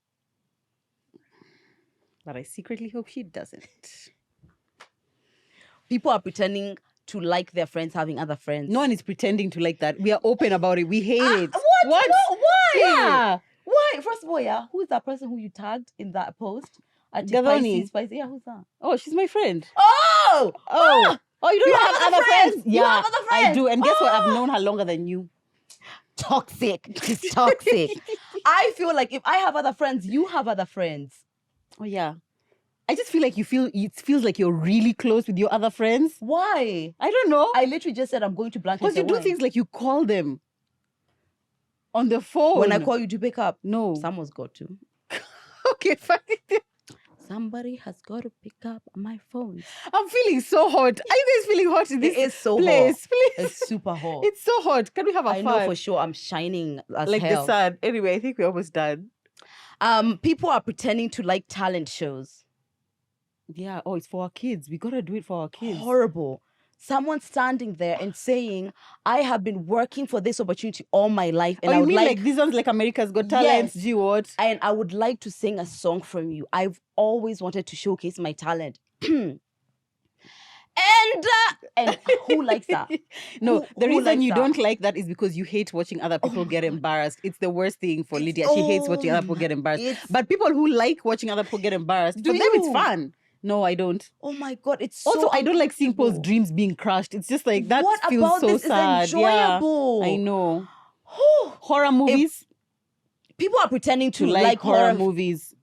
But I secretly hope she doesn't. People are pretending to like their friends having other friends. No one is pretending to like that. We are open about it. We hate it. What? No, why? Yeah. Why? First of all, yeah, who is that person who you tagged in that post? Gavoni. Spicy. Yeah, who's that? Oh, she's my friend. Oh! Oh, you don't You have have other other friends? friends? You Yeah, have other I friends? do. And guess what? I've Oh! known her longer than you. Toxic. She's toxic. I feel like if I have other friends, you have other friends. Oh, yeah. I just feel like it feels like you're really close with your other friends. Why? I don't know. I literally just said I'm going to Blankets Because you and do Wine. things like you call them. On the phone. When I call you to pick up, No. someone's got to. Okay, fine. Somebody has got to pick up my phone. I'm feeling so hot. Are you guys feeling hot in this It is so place? hot. Please. It's super hot. It's so hot. Can we have a I fan? know for sure I'm shining as Like hell. the sun. Anyway, I think we're almost done. People are pretending to like talent shows. Yeah. Oh, it's for our kids. We gotta do it for our kids. Horrible. Someone standing there and saying, I have been working for this opportunity all my life. And Oh, I you would mean like, like these ones like America's Got Talent? Yes. Do you what? and I would like to sing a song from you. I've always wanted to showcase my talent. and who likes that? No, the who reason likes you that? don't like that is because you hate watching other people get embarrassed. It's the worst thing for Lydia. She hates watching other people get embarrassed. But people who like watching other people get embarrassed, Do for them it's you? fun. No, I don't. Oh my God, it's Also, so I don't like seeing people's uncomfortable. dreams being crushed. It's just like that What feels about so this sad. is enjoyable? Yeah, I know. Horror movies. People are pretending To to like horror movies. movies.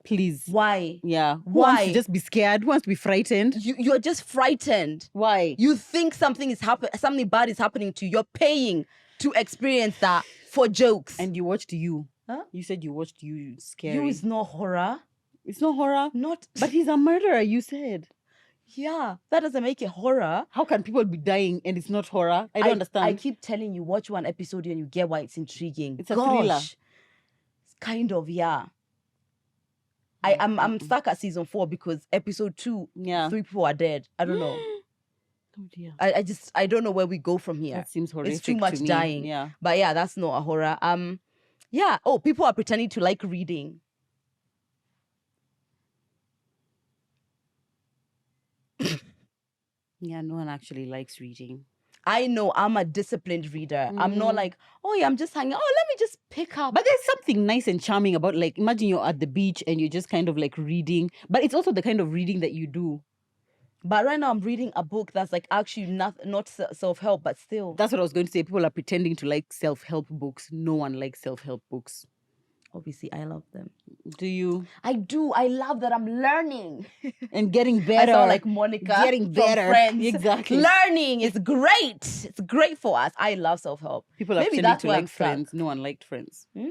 Please. Why? Yeah. Who wants Why? to just be scared? Who wants to be frightened? You're just frightened. Why? You think something bad is happening to you. You're paying to experience that for jokes. And you watched You. Huh? You said you watched You. Scary. You is not horror. It's not horror. Not. But he's a murderer, you said. Yeah, that doesn't make it horror. How can people be dying and it's not horror? I don't understand. I keep telling you, watch one episode and you get why it's intriguing. It's a thriller. It's kind of, yeah. I'm stuck at season 4 because episode 2, Yeah. 3 people are dead. I don't know. Oh dear. I don't know where we go from here. That seems horrific. It's too much to me. dying. Yeah. But yeah, that's not a horror. Yeah. Oh, people are pretending to like reading. Yeah, no one actually likes reading. I know I'm a disciplined reader. I'm not like, oh yeah, I'm just hanging. Oh, let me just pick up. But there's something nice and charming about, like, imagine you're at the beach and you're just kind of like reading. But it's also the kind of reading that you do. But right now I'm reading a book that's like actually not self-help, but still. That's what I was going to say. People are pretending to like self-help books. No one likes self-help books. Obviously, I love them. Do you? I do. I love that I'm learning. And getting I better. sound like Monica. Getting from better. Friends. Exactly. Learning is great. It's great for us. I love self-help. People are Maybe pretending that's to why I'm like stuck. Friends. No one liked Friends. Hmm?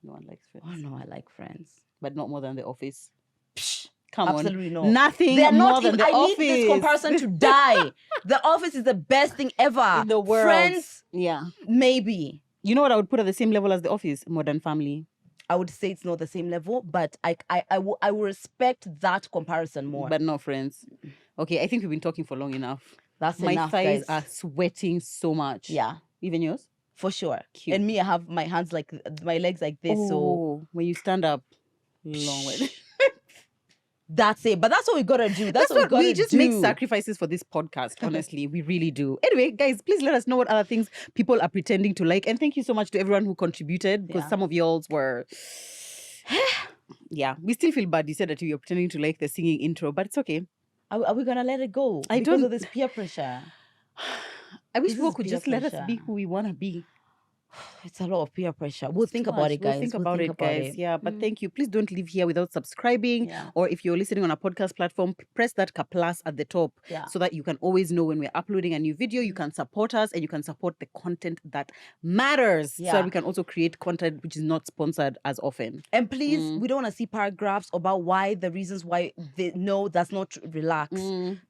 No one likes Friends. Oh no, I like Friends. But not more than The Office. Psh, Come absolutely on. not. Nothing They're more not than even, The I Office. need this comparison to die. The Office is the best thing ever. In the world. Friends, Yeah. maybe. You know what I would put at the same level as The Office? Modern Family. I would say it's not the same level, but I will respect that comparison more. But not Friends. Okay, I think we've been talking for long enough. That's My enough, thighs guys. are sweating so much. Yeah, Even yours? for sure. Cute. And me, I have my hands like my legs like this, so Oh, when you stand up, long way. that's it. But that's what we gotta do. That's what we gotta we just do. make sacrifices for this podcast. Honestly, we really do. Anyway, guys, please let us know what other things people are pretending to like. And thank you so much to everyone who contributed, because Yeah. some of y'all's were. Yeah, we still feel bad. You said that you were pretending to like the singing intro, but it's okay. Are we gonna let it go? I because don't- of this peer pressure. I wish This people is could peer just let us pressure. be who we want to be. It's a lot of peer pressure. We'll think Too about much. it, guys. We'll think We'll about think it, guys. it. Yeah, but thank you. Please don't leave here without subscribing. Yeah. Or if you're listening on a podcast platform, press that plus at the top Yeah. so that you can always know when we're uploading a new video. You can support us and you can support the content that matters. So Yeah. that we can also create content which is not sponsored as often. And please, we don't want to see paragraphs about why the reasons why that's not true. Relax.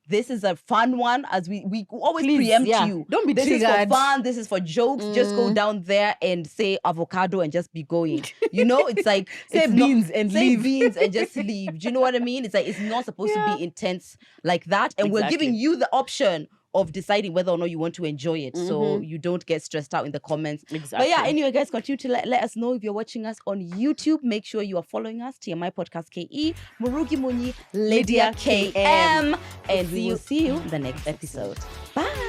This is a fun one, as we always Please, preempt yeah. you. Don't be This is for triggered. fun. This is for jokes. Just go down there and say avocado and just be going. You know, it's like Say it's beans and say leave. beans and just leave. Do you know what I mean? It's like it's not supposed to be intense like that. And we're giving Exactly. you the option of deciding whether or not you want to enjoy it, so you don't get stressed out in the comments. But yeah, Exactly. anyway, guys, continue to let us know if you're watching us on YouTube. Make sure you are following us, TMI Podcast KE, Murugi Munyi, Lydia KM, and we will see you in the next episode. Bye.